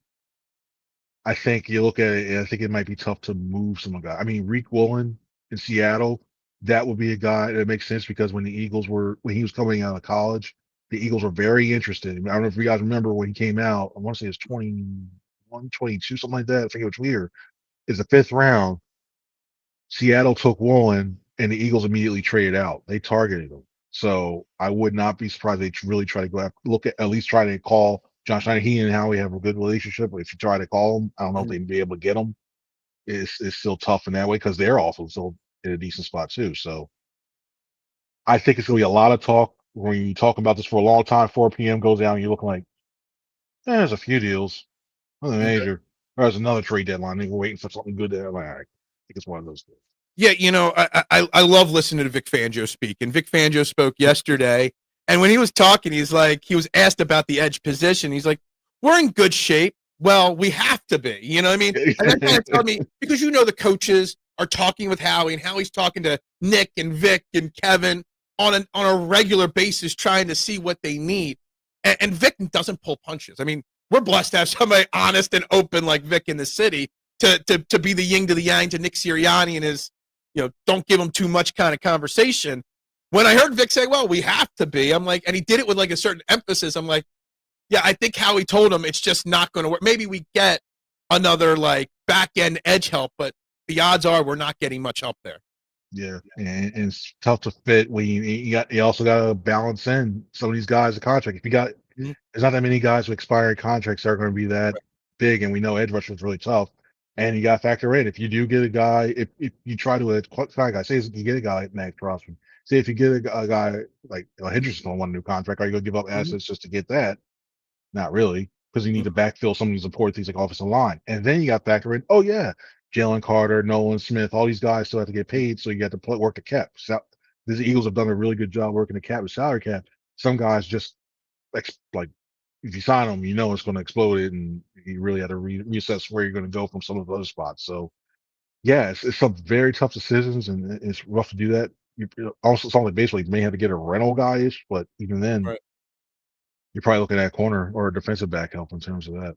I think you look at it, and I think it might be tough to move some guy. I mean, Reek Woolen in Seattle, that would be a guy that makes sense, because when he was coming out of college, the Eagles were very interested. I don't know if you guys remember when he came out. I want to say it was 21, 22, something like that. I think it was weird. It's the 5th round. Seattle took Woolen, and the Eagles immediately traded out. They targeted him. So I would not be surprised they really try to go at least try to call John Schneider. He and Howie have a good relationship. But if you try to call him, I don't know if they'd be able to get him. It's still tough in that way, because they're also still in a decent spot too. So I think it's going to be a lot of talk when you talk about this for a long time. 4 p.m. goes down, and you're looking like, there's a few deals. Nothing major. There's another trade deadline. We're waiting for something good there. I think it's one of those things. Yeah, I love listening to Vic Fangio speak. And Vic Fangio spoke yesterday. And when he was talking, he was asked about the edge position. He's like, we're in good shape. Well, we have to be. You know what I mean? And that kind of told me, because the coaches are talking with Howie, and Howie's talking to Nick and Vic and Kevin on a regular basis, trying to see what they need. And Vic doesn't pull punches. I mean, we're blessed to have somebody honest and open like Vic in the city to be the yin to the yang to Nick Sirianni and his, don't give him too much kind of conversation. When I heard Vic say, well, we have to be, I'm like, and he did it with like a certain emphasis. I'm like, yeah, I think how he told him it's just not going to work. Maybe we get another like back end edge help, but the odds are we're not getting much help there. Yeah, and it's tough to fit when you also got to balance in some of these guys' a contract. If you got, there's not that many guys with expired contracts that are going to be that big, and we know edge rush is really tough. And you got to factor in if you do get a guy, if you try to qualify a guy, say if you get a guy like Max Crosby, say if you get a guy like Henderson on one new contract, are you going to give up assets just to get that? Not really, because you need to backfill some of these important things like offensive line, and then you got to factor in, oh yeah, Jalen Carter, Nolan Smith, all these guys still have to get paid, so you got to work the cap. So the Eagles have done a really good job working the cap with salary cap. Some guys just like if you sign them, it's going to explode it, and you really have to reassess where you're going to go from some of those spots. So yeah, it's some very tough decisions, and it's rough to do that. Also, it's only basically you may have to get a rental guy-ish, but even then, you're probably looking at a corner or a defensive back help in terms of that.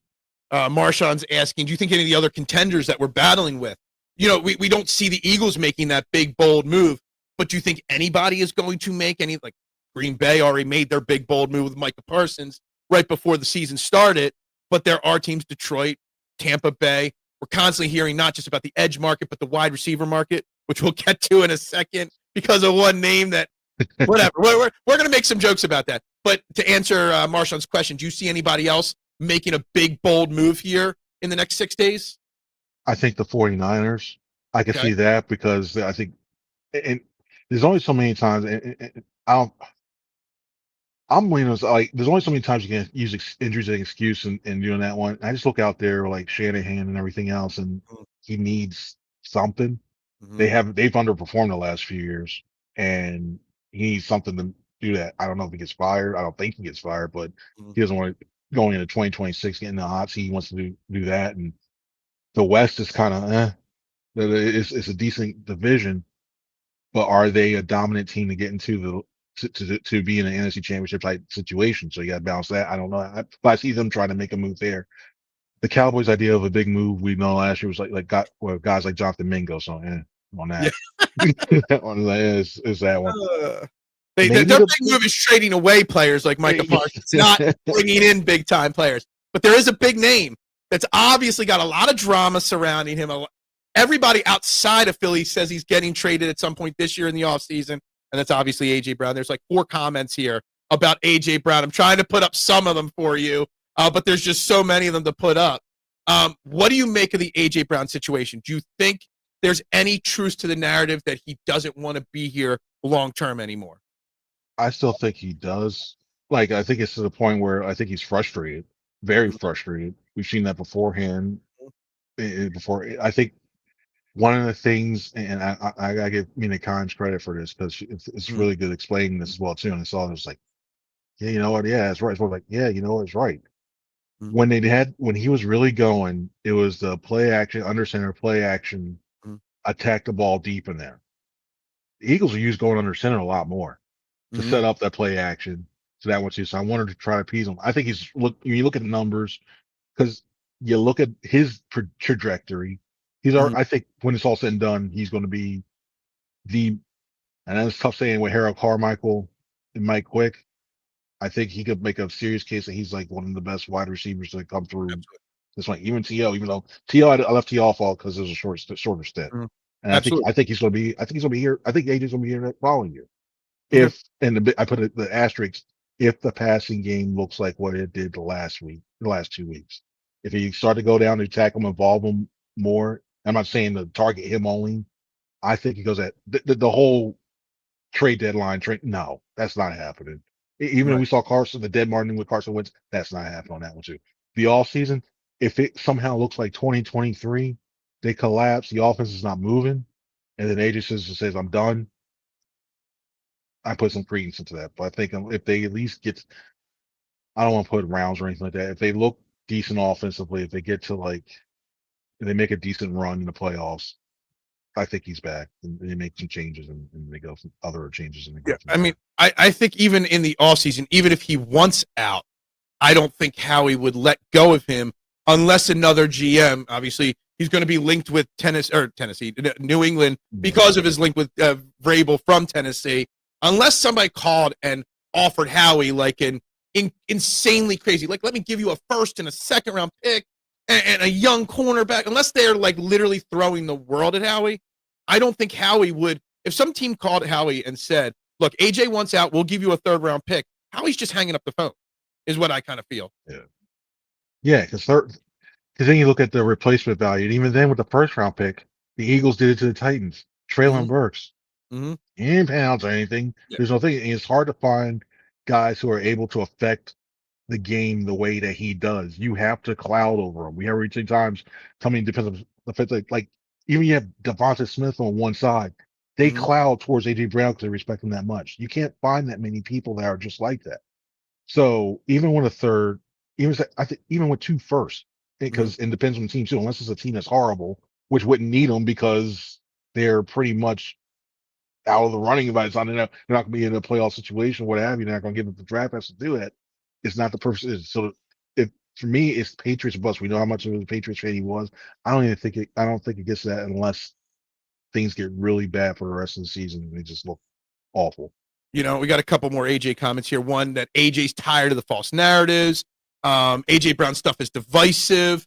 Marshawn's asking, do you think any of the other contenders that we're battling with, we don't see the Eagles making that big, bold move, but do you think anybody is going to make any, like Green Bay already made their big, bold move with Micah Parsons right before the season started, but there are teams, Detroit, Tampa Bay. We're constantly hearing not just about the edge market, but the wide receiver market, which we'll get to in a second because of one name that, whatever. We're going to make some jokes about that. But to answer Marshawn's question, do you see anybody else making a big, bold move here in the next 6 days? I think the 49ers. I can see that because I think, and there's only so many times, and there's only so many times you can use injuries as an excuse and doing that one. I just look out there like Shanahan and everything else, and he needs something. They've underperformed the last few years, and he needs something to do that. I don't know if he gets fired. I don't think he gets fired, but he doesn't want to going into 2026 getting the hot seat. He wants to do that, and the West is kind of it's a decent division, but are they a dominant team to get into to be in an NFC Championship type situation? So you got to balance that. I don't know, but I see them trying to make a move there. The Cowboys' idea of a big move we know last year was guys like Jonathan Mingo. So on that, is that one. Their big move is trading away players like Micah Parsons, not bringing in big-time players. But there is a big name that's obviously got a lot of drama surrounding him. Everybody outside of Philly says he's getting traded at some point this year in the offseason, and that's obviously A.J. Brown. There's like 4 comments here about A.J. Brown. I'm trying to put up some of them for you, but there's just so many of them to put up. What do you make of the A.J. Brown situation? Do you think there's any truth to the narrative that he doesn't want to be here long-term anymore? I still think he does. Like, I think it's to the point where I think he's frustrated, very frustrated. We've seen that beforehand. I think one of the things, and I gotta give Mina Khan's credit for this because it's really good explaining this as well too. And I saw it was like, yeah, you know what? Yeah, it's right. So I was like, yeah, you know what? It's right. When he was really going, it was the play action, under center play action, attack the ball deep in there. The Eagles are used going under center a lot more to set up that play action. So that one too. So I wanted to try to appease him. I think you look at the numbers, because you look at his trajectory. I think when it's all said and done, he's going to be and it's tough saying with Harold Carmichael and Mike Quick. I think he could make a serious case that he's like one of the best wide receivers to come through this one. Even T.O., even though T.O., I left T.O. off because it was a shorter stint. And I think he's going to be. I think he's going to be here. I think AJ's going to be here that following year. I put the asterisk, if the passing game looks like what it did the last 2 weeks. If he start to go down to tackle him, involve him more, I'm not saying to target him only. I think he goes at the whole trade deadline. No, that's not happening. Even if we saw Carson, the dead Martin with Carson Wentz, that's not happening on that one too. The off season, if it somehow looks like 2023, they collapse, the offense is not moving, and then AJ says I'm done. I put some credence into that, but I think if they at least get, I don't want to put rounds or anything like that. If they look decent offensively, if they get to if they make a decent run in the playoffs, I think he's back, and they make some changes and they go some other changes. I mean, I think even in the offseason, even if he wants out, I don't think Howie would let go of him unless another GM, obviously, he's going to be linked with New England, because of his link with Vrabel from Tennessee. Unless somebody called and offered Howie like an insanely crazy, like, let me give you a first and a second round pick and a young cornerback, unless they're like literally throwing the world at Howie, I don't think Howie would. If some team called Howie and said, look, AJ wants out, we'll give you a third round pick, Howie's just hanging up the phone, is what I kind of feel. Yeah, because then you look at the replacement value, and even then with the first round pick, the Eagles did it to the Titans. Traylon Burks, in pounds or anything. Yeah. There's no thing. It's hard to find guys who are able to affect the game the way that he does. You have to cloud over him. We have reached times coming defensive, like even you have Devonta Smith on one side, they cloud towards AJ Brown because they respect him that much. You can't find that many people that are just like that. So even with a third, I think even with 2 firsts, because it depends on the team too. Unless it's a team that's horrible, which wouldn't need them because they're pretty much out of the running by the time they're not going to be in a playoff situation, what have you. They're not going to give them the draft has to do that. It's not the purpose. So if for me, it's Patriots bust. We know how much of a Patriots fan he was. I don't think it gets that unless things get really bad for the rest of the season and they just look awful. We got a couple more AJ comments here. One, that AJ's tired of the false narratives. AJ Brown stuff is divisive.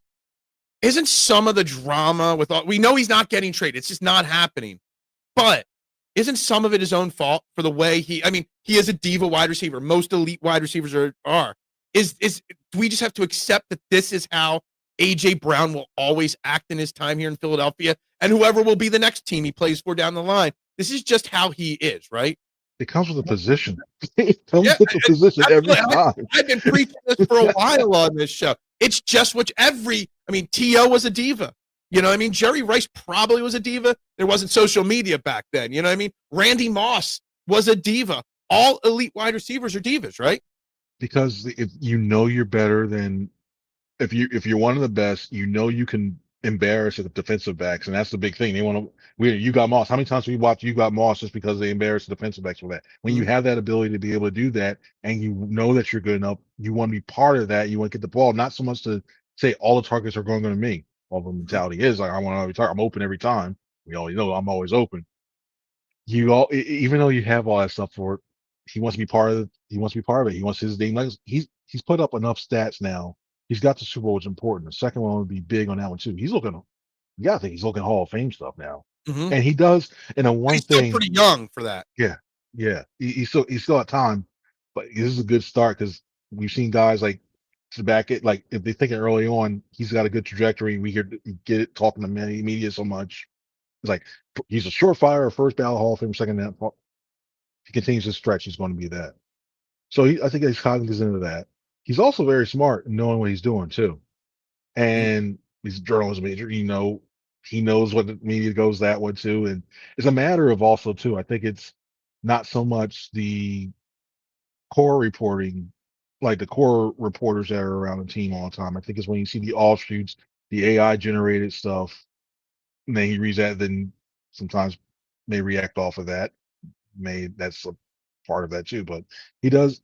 Isn't some of the drama with all, we know he's not getting traded. It's just not happening. But isn't some of it his own fault for the way he is a diva wide receiver. Most elite wide receivers are. Do we just have to accept that this is how AJ Brown will always act in his time here in Philadelphia, and whoever will be the next team he plays for down the line? This is just how he is, right? It comes with a position. It comes with a position every time. I've been preaching this for a while on this show. It's just T.O. was a diva. Jerry Rice probably was a diva. There wasn't social media back then. Randy Moss was a diva. All elite wide receivers are divas, right? Because if you're better than, if you're one of the best, you can embarrass the defensive backs, and that's the big thing. They want to. You got Moss. How many times have we watched You Got Moss just because they embarrass the defensive backs for that? When you have that ability to be able to do that, and you know that you're good enough, you want to be part of that. You want to get the ball, not so much to say all the targets are going to me. All the mentality is like, I want to be target. I'm open every time. We always know I'm always open. Even though you have all that stuff for it, he wants to be part of it. He wants his name. Like he's put up enough stats now. He's got the Super Bowl, which is important. The second one would be big on that one too. He's looking Hall of Fame stuff now, and he does. And he's still pretty young for that. Yeah. He's still at time, but this is a good start because we've seen guys like to back it. Like if they think it early on, he's got a good trajectory. We could get it talking to media so much. It's like he's a surefire first ballot Hall of Fame, second that. If he continues to stretch, he's going to be that. So I think he's cognizant of that. He's also very smart in knowing what he's doing too. And he's a journalism major. He knows what the media goes that way too. And it's a matter of also too, I think it's not so much the core reporting, like the core reporters that are around the team all the time. I think it's when you see the offshoots, the AI generated stuff, and then he reads that, then sometimes may react off of that. That's a part of that too. But he does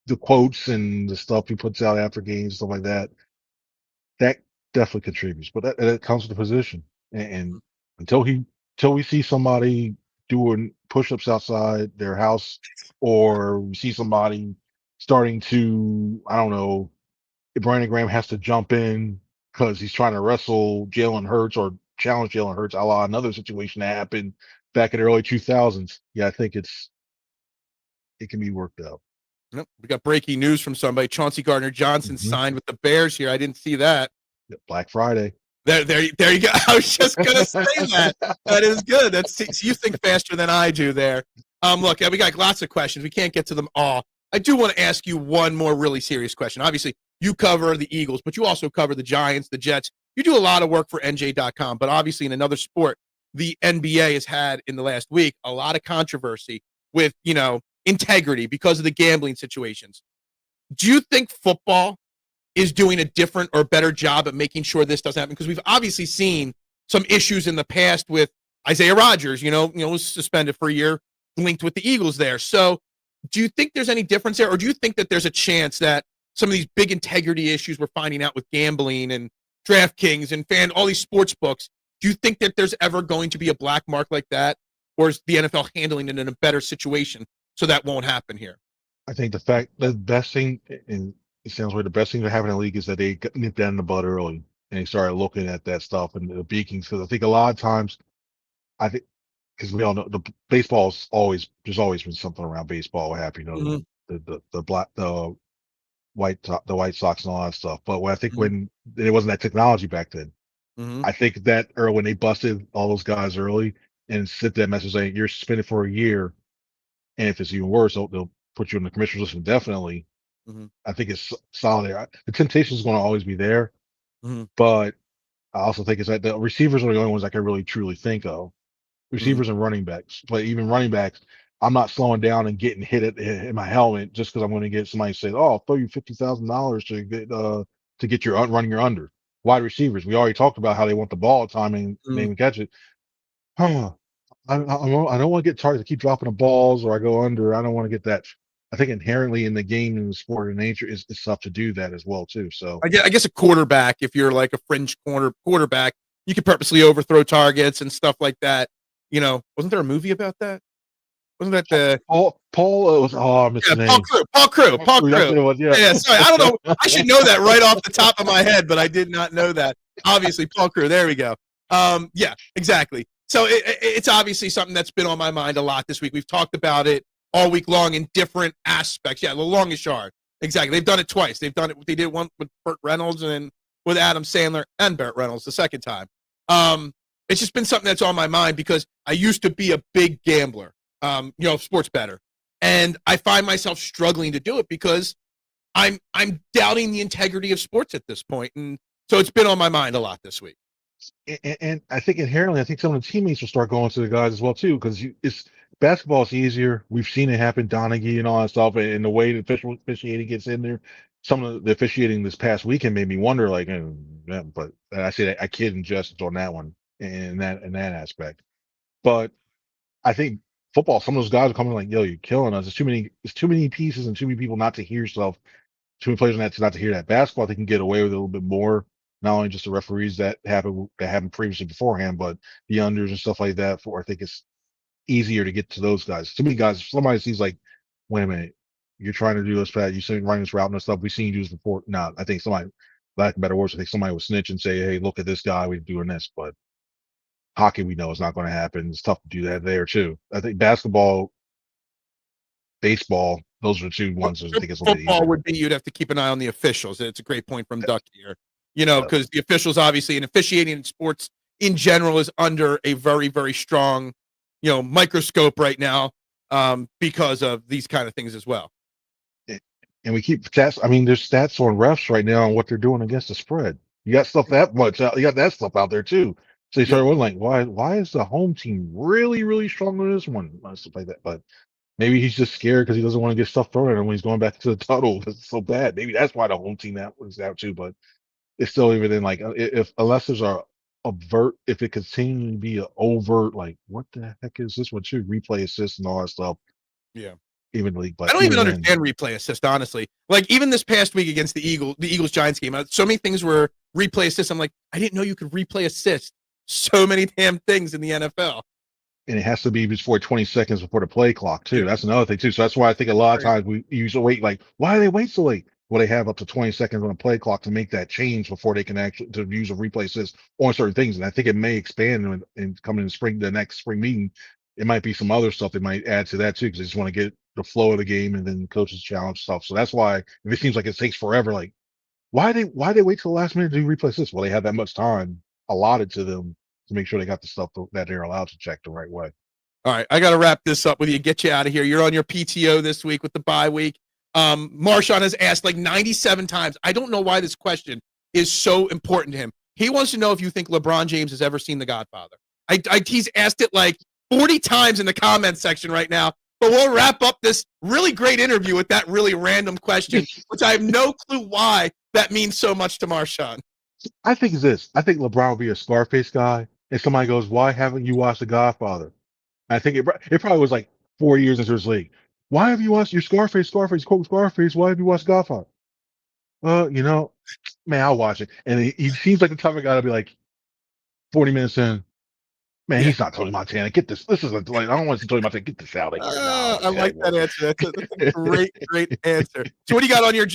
the quotes and the stuff he puts out after games, stuff like that. That definitely contributes, but that comes with the position. And until we see somebody doing push-ups outside their house, or we see somebody starting to, I don't know, if Brandon Graham has to jump in because he's trying to wrestle Jalen Hurts or challenge Jalen Hurts, a la another situation that happened back in the early 2000s. Yeah, I think it can be worked out. Nope. We got breaking news from somebody. Chauncey Gardner-Johnson signed with the Bears here. I didn't see that. Black Friday. There you go. I was just gonna say that. That is good. You think faster than I do there. Look, we got lots of questions. We can't get to them all. I do want to ask you one more really serious question. Obviously, you cover the Eagles, but you also cover the Giants, the Jets. You do a lot of work for NJ.com, but obviously in another sport, the NBA has had in the last week a lot of controversy with, integrity because of the gambling situations. Do you think football is doing a different or better job at making sure this doesn't happen? Because we've obviously seen some issues in the past with Isaiah Rodgers, was suspended for a year, linked with the Eagles there. So Do you think there's any difference there, or do you think that there's a chance that some of these big integrity issues we're finding out with gambling and DraftKings and all these sports books, do you think that there's ever going to be a black mark like that, or is the NFL handling it in a better situation so that won't happen here? I think the best thing, and it sounds weird, the best thing to have in the league is that they nipped that in the bud early and they started looking at that stuff and the beakings. Because I think a lot of times, I think, because we all know the baseball's there's always been something around baseball. What happened, the White Sox and all that stuff. But I think when there wasn't that technology back then, I think that or when they busted all those guys early and sent that message saying you're suspended for a year, and if it's even worse, they'll put you in the commissioner's list indefinitely. I think it's solid there. The temptation is going to always be there, but I also think it's that the receivers are the only ones I can really truly think of. Receivers and running backs, but even running backs, I'm not slowing down and getting hit in my helmet just because I'm going to get somebody to say, "Oh, I'll throw you $50,000 to get your running your under." Wide receivers, we already talked about how they want the ball at time and they even catch it. I don't want to get targeted to keep dropping the balls or I go under. I don't want to get that. I think inherently in the game and the sport of nature is tough to do that as well too. So I guess a quarterback, if you're like a fringe quarterback, you could purposely overthrow targets and stuff like that. Wasn't there a movie about that? Wasn't that the Paul? I missed his name. Paul Crew. Yeah. Sorry, I don't know. I should know that right off the top of my head, but I did not know that. Obviously, Paul Crew. There we go. Yeah, exactly. So it's obviously something that's been on my mind a lot this week. We've talked about it all week long in different aspects. Yeah, the longest yard. Exactly. They've done it twice. They did one with Burt Reynolds and then with Adam Sandler and Burt Reynolds the second time. It's just been something that's on my mind because I used to be a big gambler, sports bettor. And I find myself struggling to do it because I'm doubting the integrity of sports at this point. And so it's been on my mind a lot this week. And I think inherently, I think some of the teammates will start going to the guys as well too, because it's basketball is easier. We've seen it happen, Donaghy and all that stuff, and the way the officiating gets in there. Some of the officiating this past weekend made me wonder, like, but I say that I kid and jest on that one in that aspect. But I think football, some of those guys are coming like, yo, you're killing us. It's too many pieces and too many people not to hear stuff. Too many players not to hear that. Basketball, they can get away with it a little bit more. Not only just the referees that happened previously beforehand, but the unders and stuff like that. I think it's easier to get to those guys. Too many guys. If somebody sees like, wait a minute, you're trying to do this bad. You seen running this route and stuff. We've seen you do this before. No, I think somebody, lack of better words, I think somebody would snitch and say, hey, look at this guy. We're doing this. But hockey, we know it's not going to happen. It's tough to do that there too. I think basketball, baseball, those are the two ones that I think it's a little bit easier. Football would be you'd have to keep an eye on the officials. It's a great point from Duck here. Because the officials obviously and officiating in sports in general is under a very, very strong, microscope right now because of these kind of things as well. And we keep stats. I mean, there's stats on refs right now on what they're doing against the spread. You got stuff that much out. You got that stuff out there too. So you start wondering, like, why is the home team really, really strong on this one? Stuff like that. But maybe he's just scared because he doesn't want to get stuff thrown at him when he's going back to the tunnel because it's so bad. Maybe that's why the home team that was out too. But it's still even in like unless there's if it continues to be an overt, like what the heck is this one too? Replay assist and all that stuff. Yeah. Evenly, but I don't even understand replay assist, honestly. Like even this past week against the Eagles Giants game, so many things were replay assist. I'm like, I didn't know you could replay assist so many damn things in the NFL. And it has to be before 20 seconds before the play clock too. That's another thing too. So that's why I think a lot of times we usually wait. Like, why do they wait so late? Well, they have up to 20 seconds on the play clock to make that change before they can actually to use a replay assist on certain things. And I think it may expand and come in the next spring meeting. It might be some other stuff they might add to that too, because they just want to get the flow of the game and then coaches challenge stuff. So that's why if it seems like it takes forever, like why they wait till the last minute to do replay assist? Well, they have that much time allotted to them to make sure they got the stuff that they're allowed to check the right way. All right, I got to wrap this up with you. Get you out of here. You're on your PTO this week with the bye week. Marshawn has asked like 97 times. I don't know why this question is so important to him. He wants to know if you think LeBron James has ever seen The Godfather. He's asked it like 40 times in the comments section right now, but we'll wrap up this really great interview with that really random question, which I have no clue why that means so much to Marshawn. I think it's this. I think LeBron will be a Scarface guy, and somebody goes, why haven't you watched The Godfather? I think it probably was like 4 years into his league. why have you watched your Scarface, quote Scarface, why have you watched Godfather? You know, man, I'll watch it. And he seems like the type of guy to be like 40 minutes in, man, Yeah. he's not Tony Montana. Get this. This is like, I don't want to see Tony Montana. Get this out of here. No, I like that answer. That's a great answer. So what do you got on you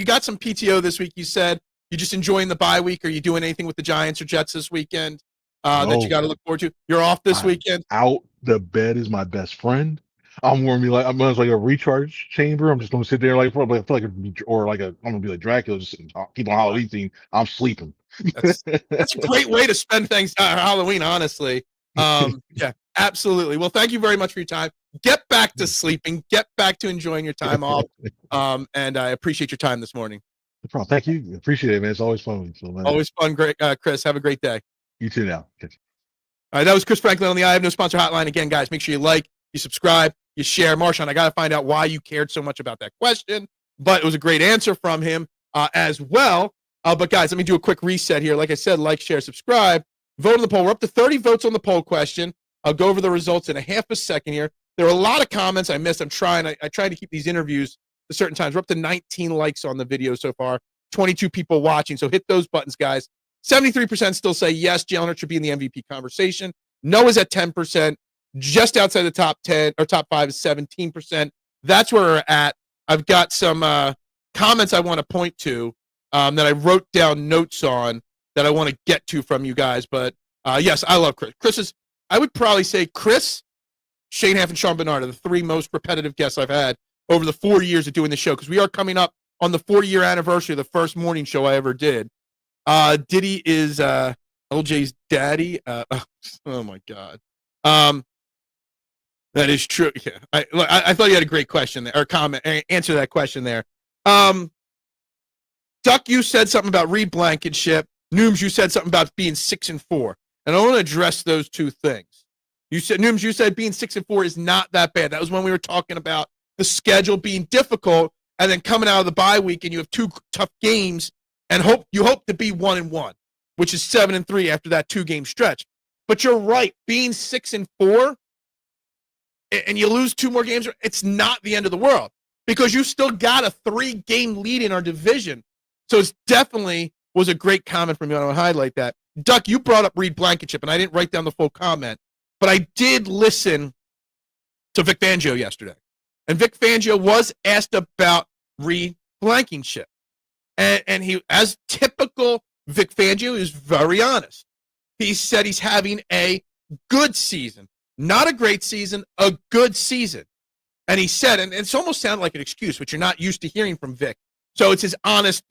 got some PTO this week? You said you just enjoying the bye week. Are you doing anything with the Giants or Jets this weekend that you got to look forward to? You're off this weekend. Out. The bed is my best friend. I'm going to be like, I'm like a recharge chamber. I'm just going to sit there like, probably, I feel like, I'm going to be like Dracula, just keep on Halloween theme. I'm sleeping. That's a great way to spend things Halloween, honestly. Yeah, absolutely. Well, thank you very much for your time. Get back to sleeping. Get back to enjoying your time off. And I appreciate your time this morning. No problem. Thank you. Appreciate it, man. It's always fun. So, man. Always fun. Great, Chris. Have a great day. You too now. All right, that was Chris Franklin on the I Have No Sponsor Hotline. Again, guys, make sure you like, you subscribe, you share. Marshawn, I got to find out why you cared so much about that question, but it was a great answer from him as well. But guys, let me do a quick reset here. Like I said, like, share, subscribe, vote on the poll. We're up to 30 votes on the poll question. I'll go over the results in a half a second here. There are a lot of comments I missed. I'm trying. I tried to keep these interviews at certain times. We're up to 19 likes on the video so far, 22 people watching. So hit those buttons, guys. 73% still say yes, Jalen Hurt should be in the MVP conversation. No is at 10%. Just outside the top 10 or top 5 is 17%. That's where we're at. I've got some comments I want to point to that I wrote down notes on that I want to get to from you guys. But yes, I love Chris. I would probably say Chris, Shane Haff, and Sean Bernard are the 3 most repetitive guests I've had over the 4 years of doing the show, because we are coming up on the 4-year anniversary of the first morning show I ever did. Diddy is LJ's daddy. Oh my God. That is true. Yeah, I thought you had a great question there, or comment, answer that question there. Duck, you said something about Reed Blankenship. Nooms, you said something about being 6-4, and I want to address those two things. You said, Nooms, you said being 6-4 is not that bad. That was when we were talking about the schedule being difficult, and then coming out of the bye week, and you have 2 tough games, and you hope to be 1-1, which is 7-3 after that 2-game stretch. But you're right, being 6-4, and you lose 2 more games, it's not the end of the world, because you still got a 3-game lead in our division. So it's definitely was a great comment from you. I want to highlight that. Duck, you brought up Reed Blankenship, and I didn't write down the full comment, but I did listen to Vic Fangio yesterday. And Vic Fangio was asked about Reed Blankenship. And he, as typical Vic Fangio, is very honest. He said he's having a good season. Not a great season, a good season. And he said, and it's almost sounded like an excuse, which you're not used to hearing from Vic. So it's his honest,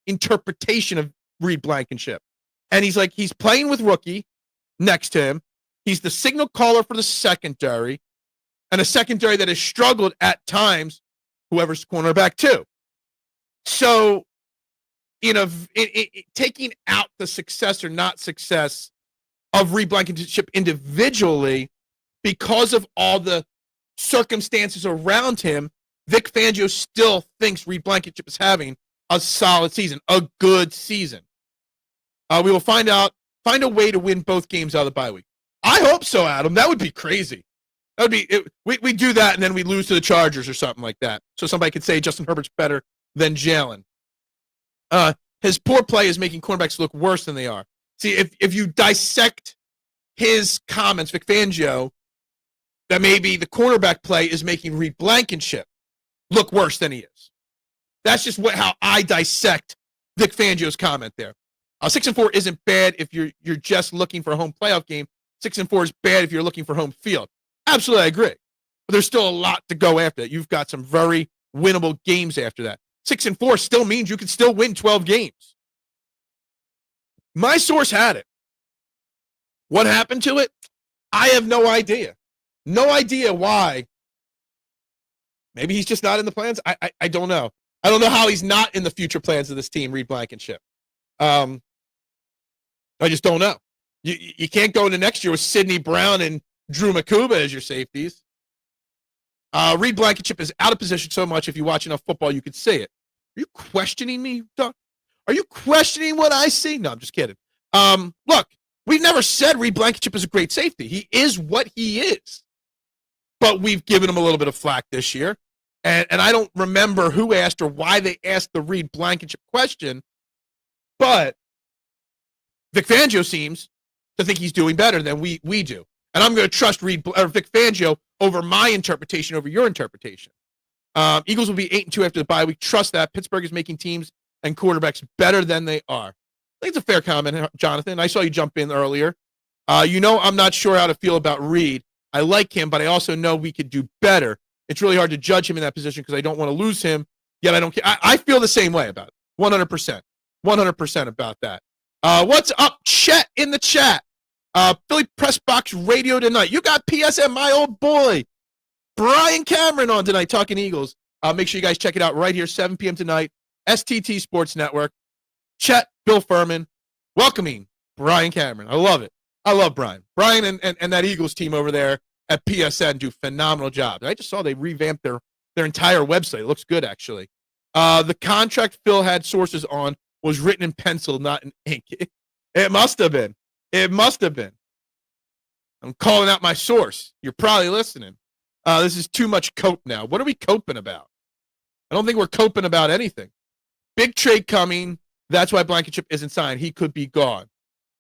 interpretation of Reed Blankenship. And he's like, he's playing with rookie next to him. He's the signal caller for the secondary, and a secondary that has struggled at times, whoever's cornerback too. So, taking out the success or not success of Reed Blankenship individually, because of all the circumstances around him, Vic Fangio still thinks Reed Blankenship is having a solid season, a good season. We will find a way to win both games out of the bye week. I hope so, Adam. That would be crazy. That would be we do that, and then we lose to the Chargers or something like that. So somebody could say Justin Herbert's better than Jalen. His poor play is making cornerbacks look worse than they are. See, if you dissect his comments, Vic Fangio, that maybe the cornerback play is making Reed Blankenship look worse than he is. That's just how I dissect Vic Fangio's comment there. 6-4 isn't bad if you're just looking for a home playoff game. 6-4 is bad if you're looking for home field. Absolutely, I agree. But there's still a lot to go after that. You've got some very winnable games after that. 6-4 still means you can still win 12 games. My source had it. What happened to it? I have no idea. No idea why. Maybe he's just not in the plans. I don't know. I don't know how he's not in the future plans of this team, Reed Blankenship. I just don't know. You can't go into next year with Sidney Brown and Drew Nakobe as your safeties. Reed Blankenship is out of position so much, if you watch enough football, you could see it. Are you questioning me, Doc? Are you questioning what I see? No, I'm just kidding. Look, we've never said Reed Blankenship is a great safety. He is what he is. but we've given him a little bit of flack this year. And I don't remember who asked or why they asked the Reed Blankenship question, but Vic Fangio seems to think he's doing better than we do. And I'm going to trust Vic Fangio over my interpretation, over your interpretation. Eagles will be 8-2 after the bye week. Trust that. Pittsburgh is making teams and quarterbacks better than they are. I think it's a fair comment, Jonathan. I saw you jump in earlier. I'm not sure how to feel about Reed. I like him, but I also know we could do better. It's really hard to judge him in that position because I don't want to lose him, yet I don't care. I feel the same way about it. 100%. 100% about that. What's up, Chet, in the chat? Philly Press Box Radio tonight. You got PSM, my old boy, Brian Cameron on tonight, talking Eagles. Make sure you guys check it out right here, 7 p.m. tonight, STT Sports Network. Chet, Bill Furman, welcoming Brian Cameron. I love it. I love Brian. Brian and that Eagles team over there at PSN do phenomenal jobs. I just saw they revamped their entire website. It looks good, actually. The contract Phil had sources on was written in pencil, not in ink. It must have been. It must have been. I'm calling out my source. You're probably listening. This is too much cope now. What are we coping about? I don't think we're coping about anything. Big trade coming. That's why Blankenship isn't signed. He could be gone.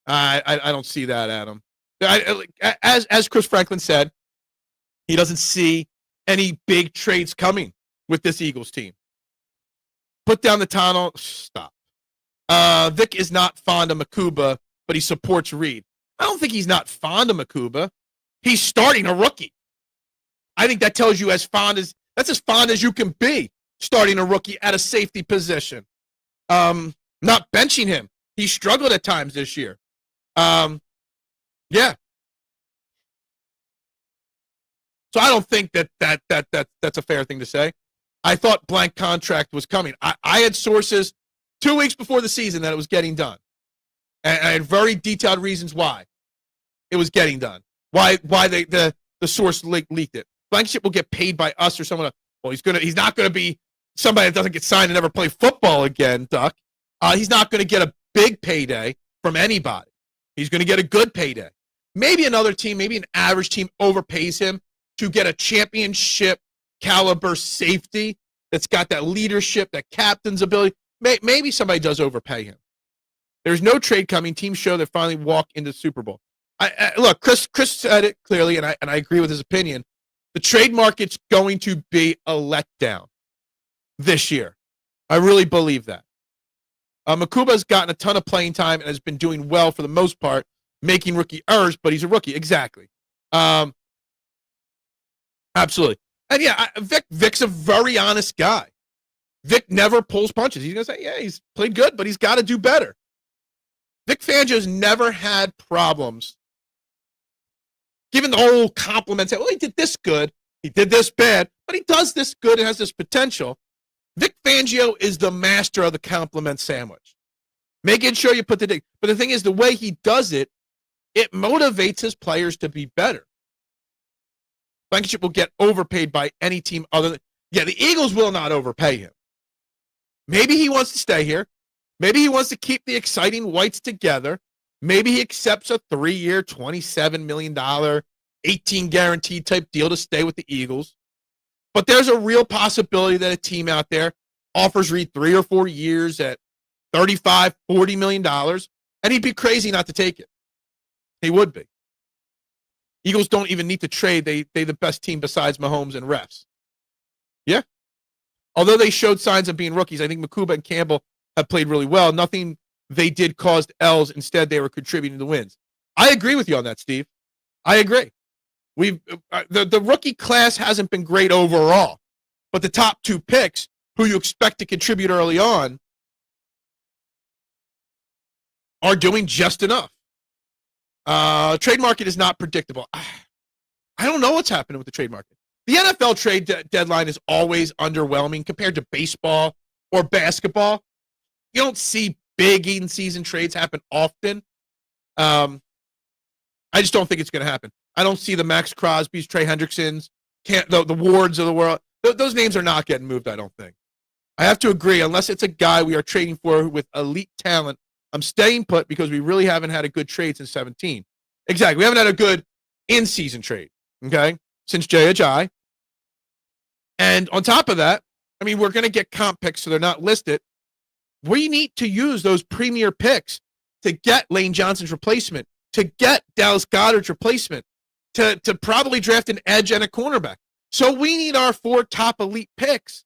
I don't see that, Adam. As Chris Franklin said, he doesn't see any big trades coming with this Eagles team. Put down the tunnel. Stop. Vic is not fond of Nakobe, but he supports Reed. I don't think he's not fond of Nakobe. He's starting a rookie. I think that tells you that's as fond as you can be, starting a rookie at a safety position. Not benching him. He struggled at times this year. Yeah. So I don't think that's a fair thing to say. I thought blank contract was coming. I had sources 2 weeks before the season that it was getting done. And I had very detailed reasons why it was getting done. Why the source leaked it. Blankenship will get paid by us or someone else. Well, he's not gonna be somebody that doesn't get signed and never play football again, Duck. He's not gonna get a big payday from anybody. He's gonna get a good payday. Maybe another team, maybe an average team overpays him to get a championship caliber safety that's got that leadership, that captain's ability. Maybe somebody does overpay him. There's no trade coming. Teams show that finally walk into the Super Bowl. Look, Chris said it clearly, and I agree with his opinion. The trade market's going to be a letdown this year. I really believe that. Nakobe's gotten a ton of playing time and has been doing well for the most part, making rookie errors, but he's a rookie. Exactly. Absolutely. And yeah, Vic's a very honest guy. Vic never pulls punches. He's going to say, yeah, he's played good, but he's got to do better. Vic Fangio's never had problems giving the whole compliment. Well, he did this good. He did this bad, but he does this good and has this potential. Vic Fangio is the master of the compliment sandwich. Making sure you put the dig. But the thing is, the way he does it, it motivates his players to be better. Blankenship will get overpaid by any team other than, the Eagles will not overpay him. Maybe he wants to stay here. Maybe he wants to keep the exciting whites together. Maybe he accepts a 3-year, $27 million, 18 guaranteed type deal to stay with the Eagles. But there's a real possibility that a team out there offers Reed 3 or 4 years at $35, $40 million, and he'd be crazy not to take it. He would be. Eagles don't even need to trade. They're the best team besides Mahomes and refs. Yeah. Although they showed signs of being rookies, I think Nakobe and Campbell have played really well. Nothing they did caused L's. Instead, they were contributing to wins. I agree with you on that, Steve. I agree. The rookie class hasn't been great overall, but the top 2 picks, who you expect to contribute early on, are doing just enough. Trade market is not predictable. I don't know what's happening with the trade market. The NFL trade deadline is always underwhelming compared to baseball or basketball. You don't see big in-season trades happen often. I just don't think it's going to happen. I don't see the Max Crosby's, Trey Hendricksons, the Wards of the world. Those names are not getting moved, I don't think. I have to agree, unless it's a guy we are trading for with elite talent, I'm staying put because we really haven't had a good trade since 17. Exactly. We haven't had a good in-season trade. Okay? since Jay Ajayi. And on top of that, I mean, we're going to get comp picks, so they're not listed. We need to use those premier picks to get Lane Johnson's replacement, to get Dallas Goedert's replacement, to probably draft an edge and a cornerback. So we need our 4 top elite picks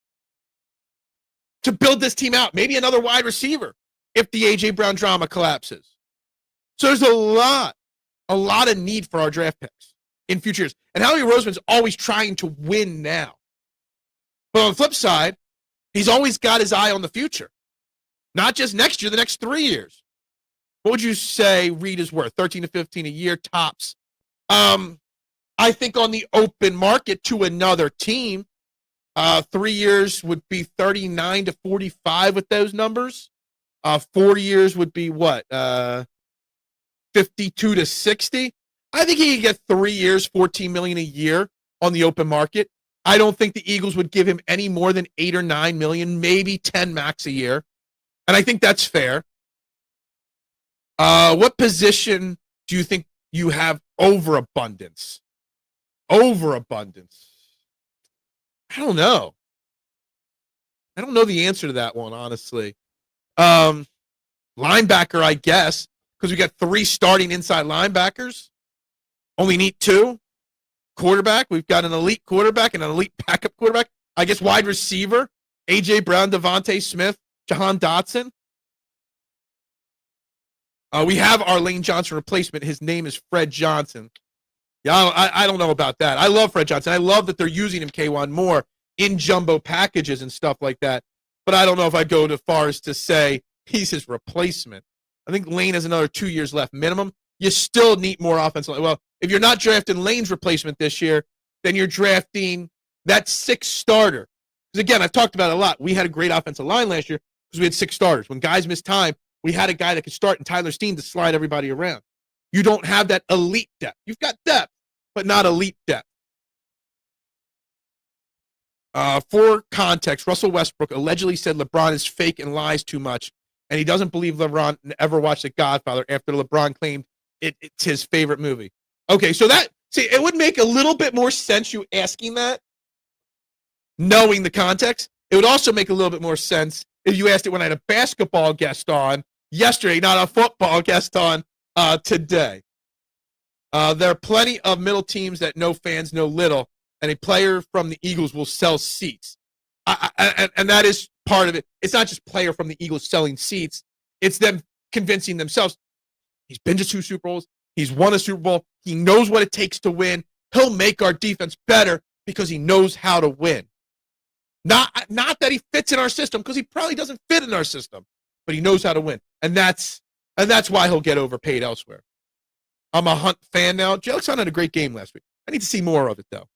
to build this team out. Maybe another wide receiver if the A.J. Brown drama collapses. So there's a lot of need for our draft picks in future years. And Howie Roseman's always trying to win now. But on the flip side, he's always got his eye on the future. Not just next year, the next 3 years. What would you say Reed is worth? 13 to 15 a year, tops. I think on the open market to another team, 3 years would be 39 to 45 with those numbers. 4 years would be what? 52 to 60. I think he could get 3 years, $14 million a year on the open market. I don't think the Eagles would give him any more than $8 or $9 million, maybe 10 max a year. And I think that's fair. What position do you think you have overabundance? Overabundance. I don't know. I don't know the answer to that one, honestly. Linebacker, I guess, because we got 3 starting inside linebackers. Only need 2. Quarterback, we've got an elite quarterback and an elite backup quarterback. I guess wide receiver, A.J. Brown, Devontae Smith, Jahan Dotson. We have our Lane Johnson replacement. His name is Fred Johnson. Yeah, I don't know about that. I love Fred Johnson. I love that they're using him, K1, more in jumbo packages and stuff like that. But I don't know if I'd go as far as to say he's his replacement. I think Lane has another 2 years left minimum. You still need more offensive. Well, if you're not drafting Lane's replacement this year, then you're drafting that 6th starter. Because, again, I've talked about it a lot. We had a great offensive line last year because we had 6 starters. When guys missed time, we had a guy that could start in Tyler Steen to slide everybody around. You don't have that elite depth. You've got depth, but not elite depth. For context, Russell Westbrook allegedly said LeBron is fake and lies too much, and he doesn't believe LeBron ever watched The Godfather after LeBron claimed it's his favorite movie. Okay, so it would make a little bit more sense you asking that, knowing the context. It would also make a little bit more sense if you asked it when I had a basketball guest on yesterday, not a football guest on today. There are plenty of middle teams that no fans know little, and a player from the Eagles will sell seats. And that is part of it. It's not just player from the Eagles selling seats. It's them convincing themselves. He's been to 2 Super Bowls. He's won a Super Bowl. He knows what it takes to win. He'll make our defense better because he knows how to win. Not that he fits in our system, because he probably doesn't fit in our system, but he knows how to win. And that's why he'll get overpaid elsewhere. I'm a Hunt fan now. Jalen Hurt had a great game last week. I need to see more of it, though.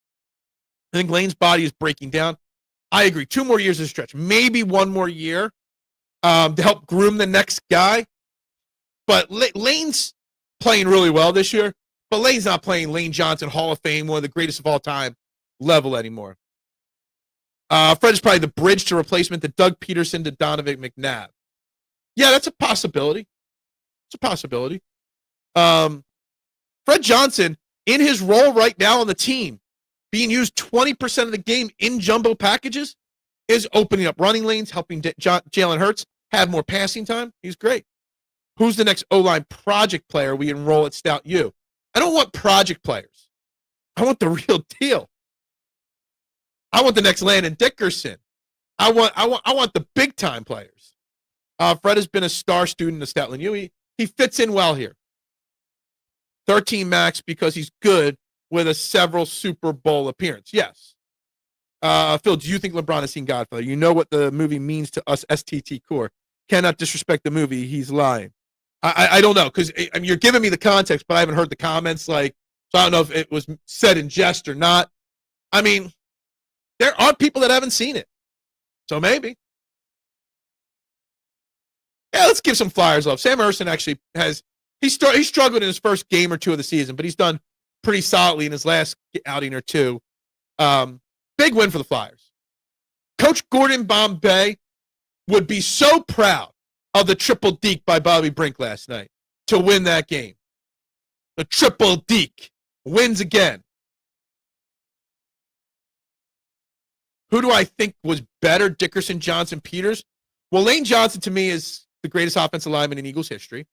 I think Lane's body is breaking down. I agree. 2 more years of stretch. Maybe 1 more year to help groom the next guy. But Lane's playing really well this year. But Lane's not playing Lane Johnson, Hall of Fame, one of the greatest of all time level anymore. Fred is probably the bridge to replacement to Doug Peterson to Donovan McNabb. Yeah, that's a possibility. It's a possibility. Fred Johnson, in his role right now on the team, being used 20% of the game in jumbo packages, is opening up running lanes, helping Jalen Hurts have more passing time. He's great. Who's the next O-line project player we enroll at Stout U? I don't want project players. I want the real deal. I want the next Landon Dickerson. I want the big time players. Fred has been a star student of Statland U. He fits in well here. 13 max because he's good with a several Super Bowl appearance. Yes. Phil, do you think LeBron has seen Godfather? You know what the movie means to us STT core. Cannot disrespect the movie. He's lying. I don't know, because I mean, you're giving me the context, but I haven't heard the comments. So I don't know if it was said in jest or not. I mean, there are people that haven't seen it. So maybe. Yeah, let's give some Flyers love. Sam Ersson actually he struggled in his first game or 2 of the season, but he's done pretty solidly in his last outing or 2. Big win for the Flyers. Coach Gordon Bombay would be so proud of the triple deke by Bobby Brink last night to win that game. The triple deke wins again. Who do I think was better, Dickerson, Johnson, Peters? Well, Lane Johnson, to me, is the greatest offensive lineman in Eagles history.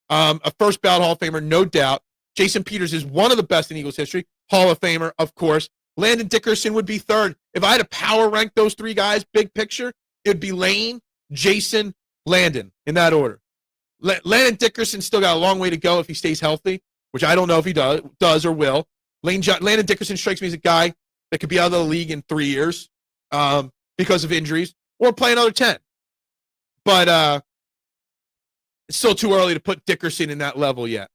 A first ballot Hall of Famer, no doubt. Jason Peters is one of the best in Eagles history. Hall of Famer, of course. Landon Dickerson would be third. If I had to power rank those three guys, big picture, it would be Lane, Jason, Landon, in that order. Landon Dickerson still got a long way to go if he stays healthy, which I don't know if he does or will. Landon Dickerson strikes me as a guy that could be out of the league in 3 years because of injuries or play another 10. But it's still too early to put Dickerson in that level yet.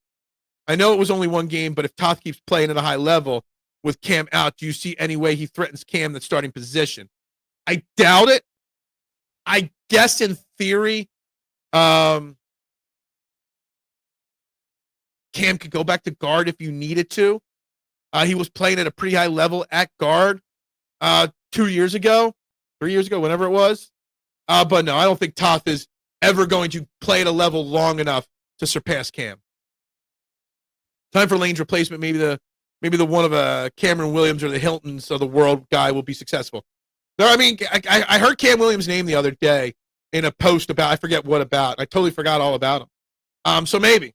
I know it was only one game, but if Toth keeps playing at a high level with Cam out, do you see any way he threatens Cam that starting position? I doubt it. I guess in theory, Cam could go back to guard if you needed to. He was playing at a pretty high level at guard 2 years ago, 3 years ago, whenever it was. But no, I don't think Toth is ever going to play at a level long enough to surpass Cam. Time for Lane's replacement. Maybe the one of Cameron Williams or the Hiltons of the world guy will be successful. No, I mean, I heard Cam Williams' name the other day in a post about, I forget what about. I totally forgot all about him. So maybe.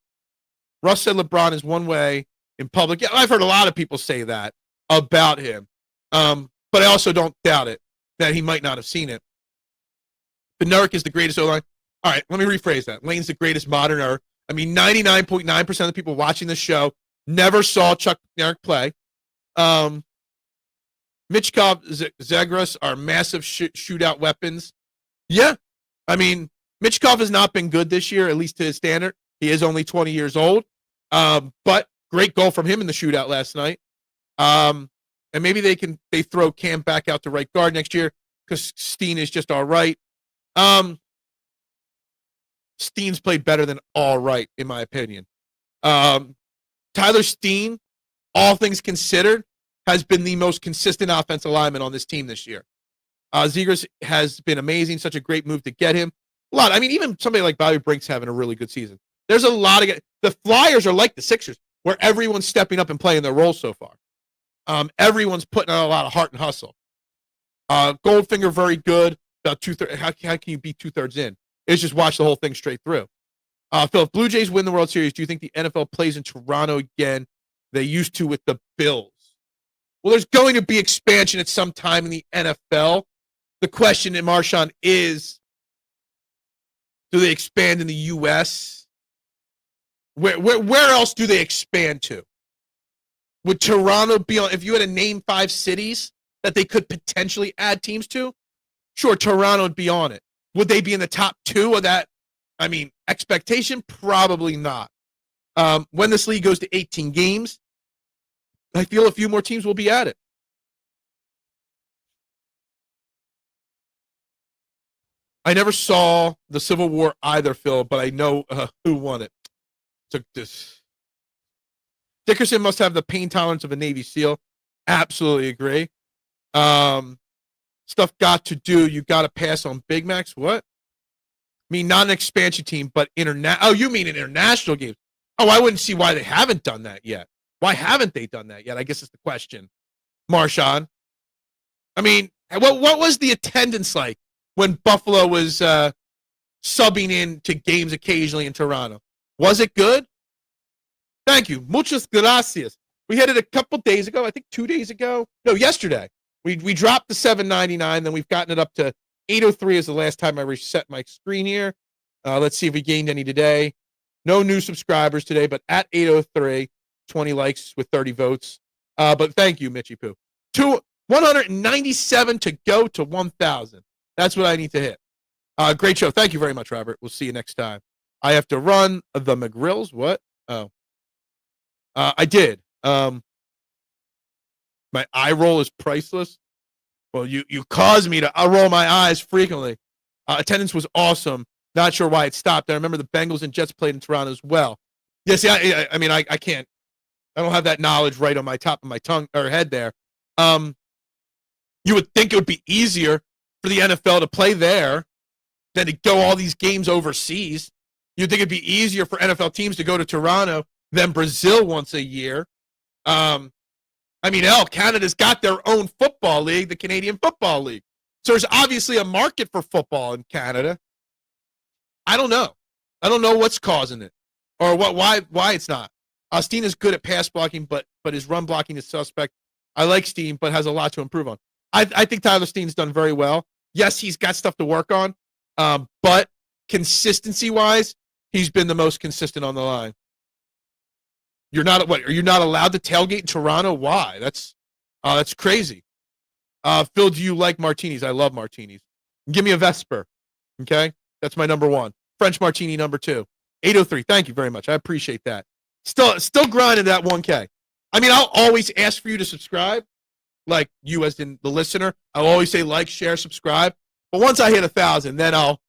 Russ said LeBron is one way in public. Yeah, I've heard a lot of people say that about him. But I also don't doubt it, that he might not have seen it. Benurk is the greatest O-line. All right, let me rephrase that. Lane's the greatest modern era. I mean, 99.9% of the people watching this show never saw Chuck Benurk play. Mitchkov, Zagros are massive shootout weapons. Yeah. I mean, Mitchkov has not been good this year, at least to his standard. He is only 20 years old. But great goal from him in the shootout last night. And maybe they throw Cam back out to right guard next year because Steen is just all right. Steen's played better than all right, in my opinion. Tyler Steen, all things considered, has been the most consistent offensive lineman on this team this year. Zegers has been amazing. Such a great move to get him. A lot. I mean, even somebody like Bobby Brink's having a really good season. There's a lot of the Flyers are like the Sixers, where everyone's stepping up and playing their role so far. Everyone's putting on a lot of heart and hustle. Goldfinger, very good. About 2/3. How can you be 2/3 in? It's just watch the whole thing straight through. Phil, if Blue Jays win the World Series, do you think the NFL plays in Toronto again? They used to with the Bills. Well, there's going to be expansion at some time in the NFL. The question in Marshawn is, do they expand in the U.S.? Where else do they expand to? Would Toronto be on, if you had to name 5 cities that they could potentially add teams to? Sure, Toronto would be on it. Would they be in the top 2 of that? I mean, expectation? Probably not. When this league goes to 18 games, I feel a few more teams will be at it. I never saw the Civil War either, Phil, but I know who won it. Took this. Dickerson must have the pain tolerance of a Navy SEAL. Absolutely agree. Stuff got to do. You got to pass on Big Macs. What? I mean, not an expansion team, but Oh, you mean in international games? Oh, I wouldn't see why they haven't done that yet. Why haven't they done that yet? I guess is the question. Marshawn. I mean, what was the attendance like when Buffalo was subbing in to games occasionally in Toronto? Was it good? Thank you. Muchas gracias. We had it a couple days ago. I think 2 days ago. No, yesterday. We dropped the $7.99. Then we've gotten it up to $8.03 is the last time I reset my screen here. Let's see if we gained any today. No new subscribers today, but at 8:03, 20 likes with 30 votes. But thank you, Mitchy Poo. 197 to go to 1,000. That's what I need to hit. Great show. Thank you very much, Robert. We'll see you next time. I have to run the McGrills. What? Oh. I did. My eye roll is priceless. Well, you caused me to roll my eyes frequently. Attendance was awesome. Not sure why it stopped. I remember the Bengals and Jets played in Toronto as well. Yes, yeah, I mean, I can't. I don't have that knowledge right on my top of my tongue or head there. You would think it would be easier for the NFL to play there than to go all these games overseas. You'd think it'd be easier for NFL teams to go to Toronto than Brazil once a year. I I mean, hell, Canada's got their own football league, the Canadian Football League. So there's obviously a market for football in Canada. I don't know. I don't know what's causing it or why it's not. Steen is good at pass blocking, but his run blocking is suspect. I like Steen, but has a lot to improve on. I think Tyler Steen's done very well. Yes, he's got stuff to work on, but consistency-wise, he's been the most consistent on the line. You're not what? Are you not allowed to tailgate in Toronto? Why? That's crazy. Phil, do you like martinis? I love martinis. Give me a Vesper. Okay, that's my number one. French martini number 2. 803. Thank you very much. I appreciate that. Still grinding that 1K. I mean, I'll always ask for you to subscribe, like you as in the listener. I'll always say like, share, subscribe. But once I hit 1,000, then I'll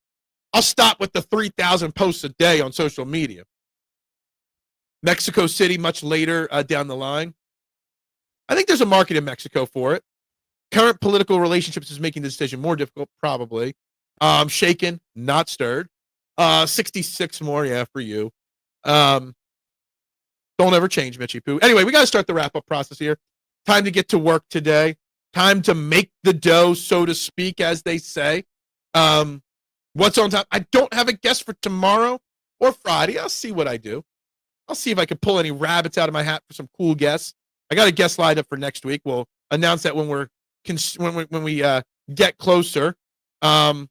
stop with the 3,000 posts a day on social media. Mexico City, much later down the line. I think there's a market in Mexico for it. Current political relationships is making the decision more difficult, probably. Shaken, not stirred. 66 more, yeah, for you. Don't ever change, Mitchie Poo. Anyway, we got to start the wrap-up process here. Time to get to work today. Time to make the dough, so to speak, as they say. What's on top? I don't have a guest for tomorrow or Friday. I'll see what I do. I'll see if I can pull any rabbits out of my hat for some cool guests. I got a guest lined up for next week. We'll announce that when we get closer. Winter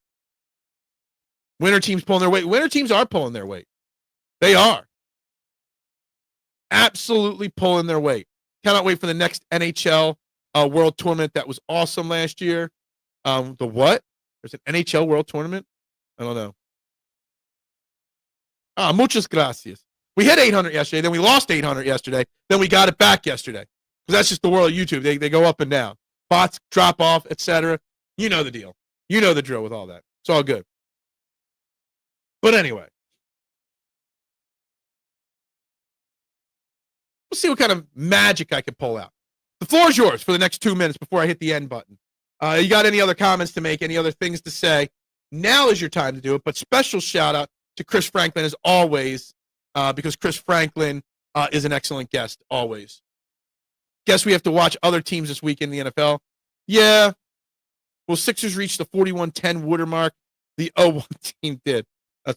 teams pulling their weight. Winter teams are pulling their weight. They are. Absolutely pulling their weight. Cannot wait for the next NHL World Tournament. That was awesome last year. The what? There's an NHL World Tournament? I don't know. Muchas gracias. We hit 800 yesterday, then we lost 800 yesterday, then we got it back yesterday. Because that's just the world of YouTube. They go up and down. Bots drop off, etc. You know the deal. You know the drill with all that. It's all good. But anyway. We'll see what kind of magic I can pull out. The floor is yours for the next 2 minutes before I hit the end button. You got any other comments to make, any other things to say? Now is your time to do it. But special shout out to Chris Franklin as always, because Chris Franklin is an excellent guest always. Guess we have to watch other teams this week in the NFL. Yeah. Will Sixers reach the 41-10 watermark? The 0-1 team did.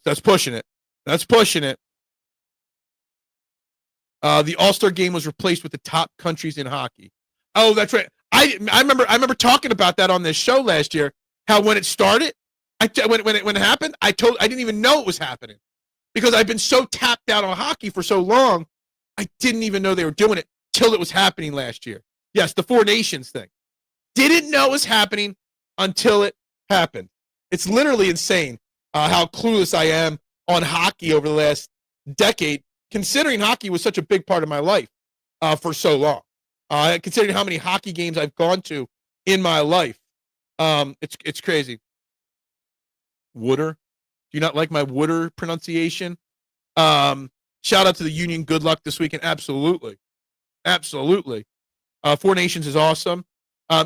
That's pushing it. That's pushing it. The All-Star game was replaced with the top countries in hockey. Oh, that's right. I remember talking about that on this show last year. How when it started, when it happened, I didn't even know it was happening because I've been so tapped out on hockey for so long. I didn't even know they were doing it till it was happening last year. Yes, the Four Nations thing. Didn't know it was happening until it happened. It's literally insane how clueless I am on hockey over the last decade, considering hockey was such a big part of my life for so long. Considering how many hockey games I've gone to in my life. It's crazy. Wooder. Do you not like my Wooder pronunciation? Shout out to the Union. Good luck this weekend. Absolutely. Absolutely. Four Nations is awesome.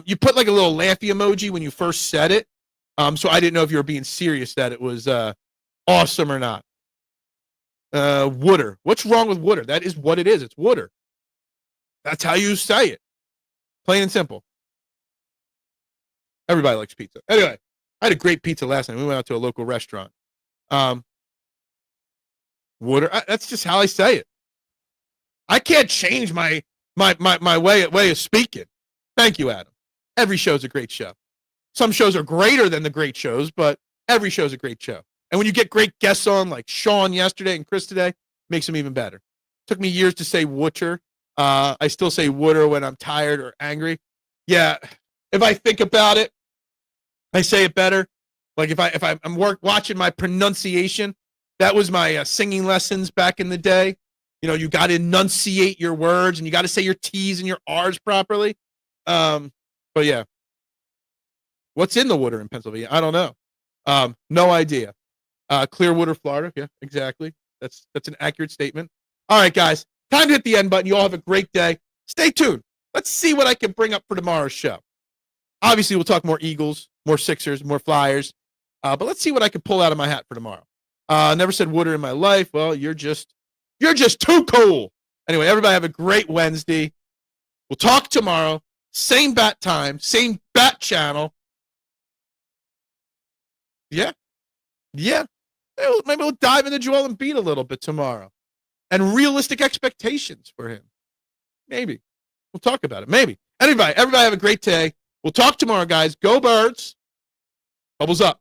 You put like a little laughy emoji when you first said it. So I didn't know if you were being serious that it was awesome or not. Wooder. What's wrong with Wooder? That is what it is. It's Wooder. That's how you say it. Plain and simple. Everybody likes pizza. Anyway, I had a great pizza last night. We went out to a local restaurant. Wooder. That's just how I say it. I can't change my way of speaking. Thank you, Adam. Every show's a great show. Some shows are greater than the great shows, but every show's a great show. And when you get great guests on, like Sean yesterday and Chris today, makes them even better. Took me years to say Wooter. I still say Wooder when I'm tired or angry. Yeah, if I think about it, I say it better. Like if I'm watching my pronunciation, that was my singing lessons back in the day. You know, you got to enunciate your words and you got to say your T's and your R's properly. But yeah, what's in the Wooder in Pennsylvania? I don't know. No idea. Clearwater, Florida. Yeah, exactly. That's an accurate statement. All right, guys, time to hit the end button. You all have a great day. Stay tuned. Let's see what I can bring up for tomorrow's show. Obviously, we'll talk more Eagles, more Sixers, more Flyers. But let's see what I can pull out of my hat for tomorrow. Never said Wooder in my life. Well, you're just too cool. Anyway, everybody have a great Wednesday. We'll talk tomorrow. Same bat time, same bat channel. Yeah. Yeah. Maybe we'll dive into Joel Embiid a little bit tomorrow. And realistic expectations for him. Maybe. We'll talk about it. Maybe. Everybody have a great day. We'll talk tomorrow, guys. Go Birds. Bubbles up.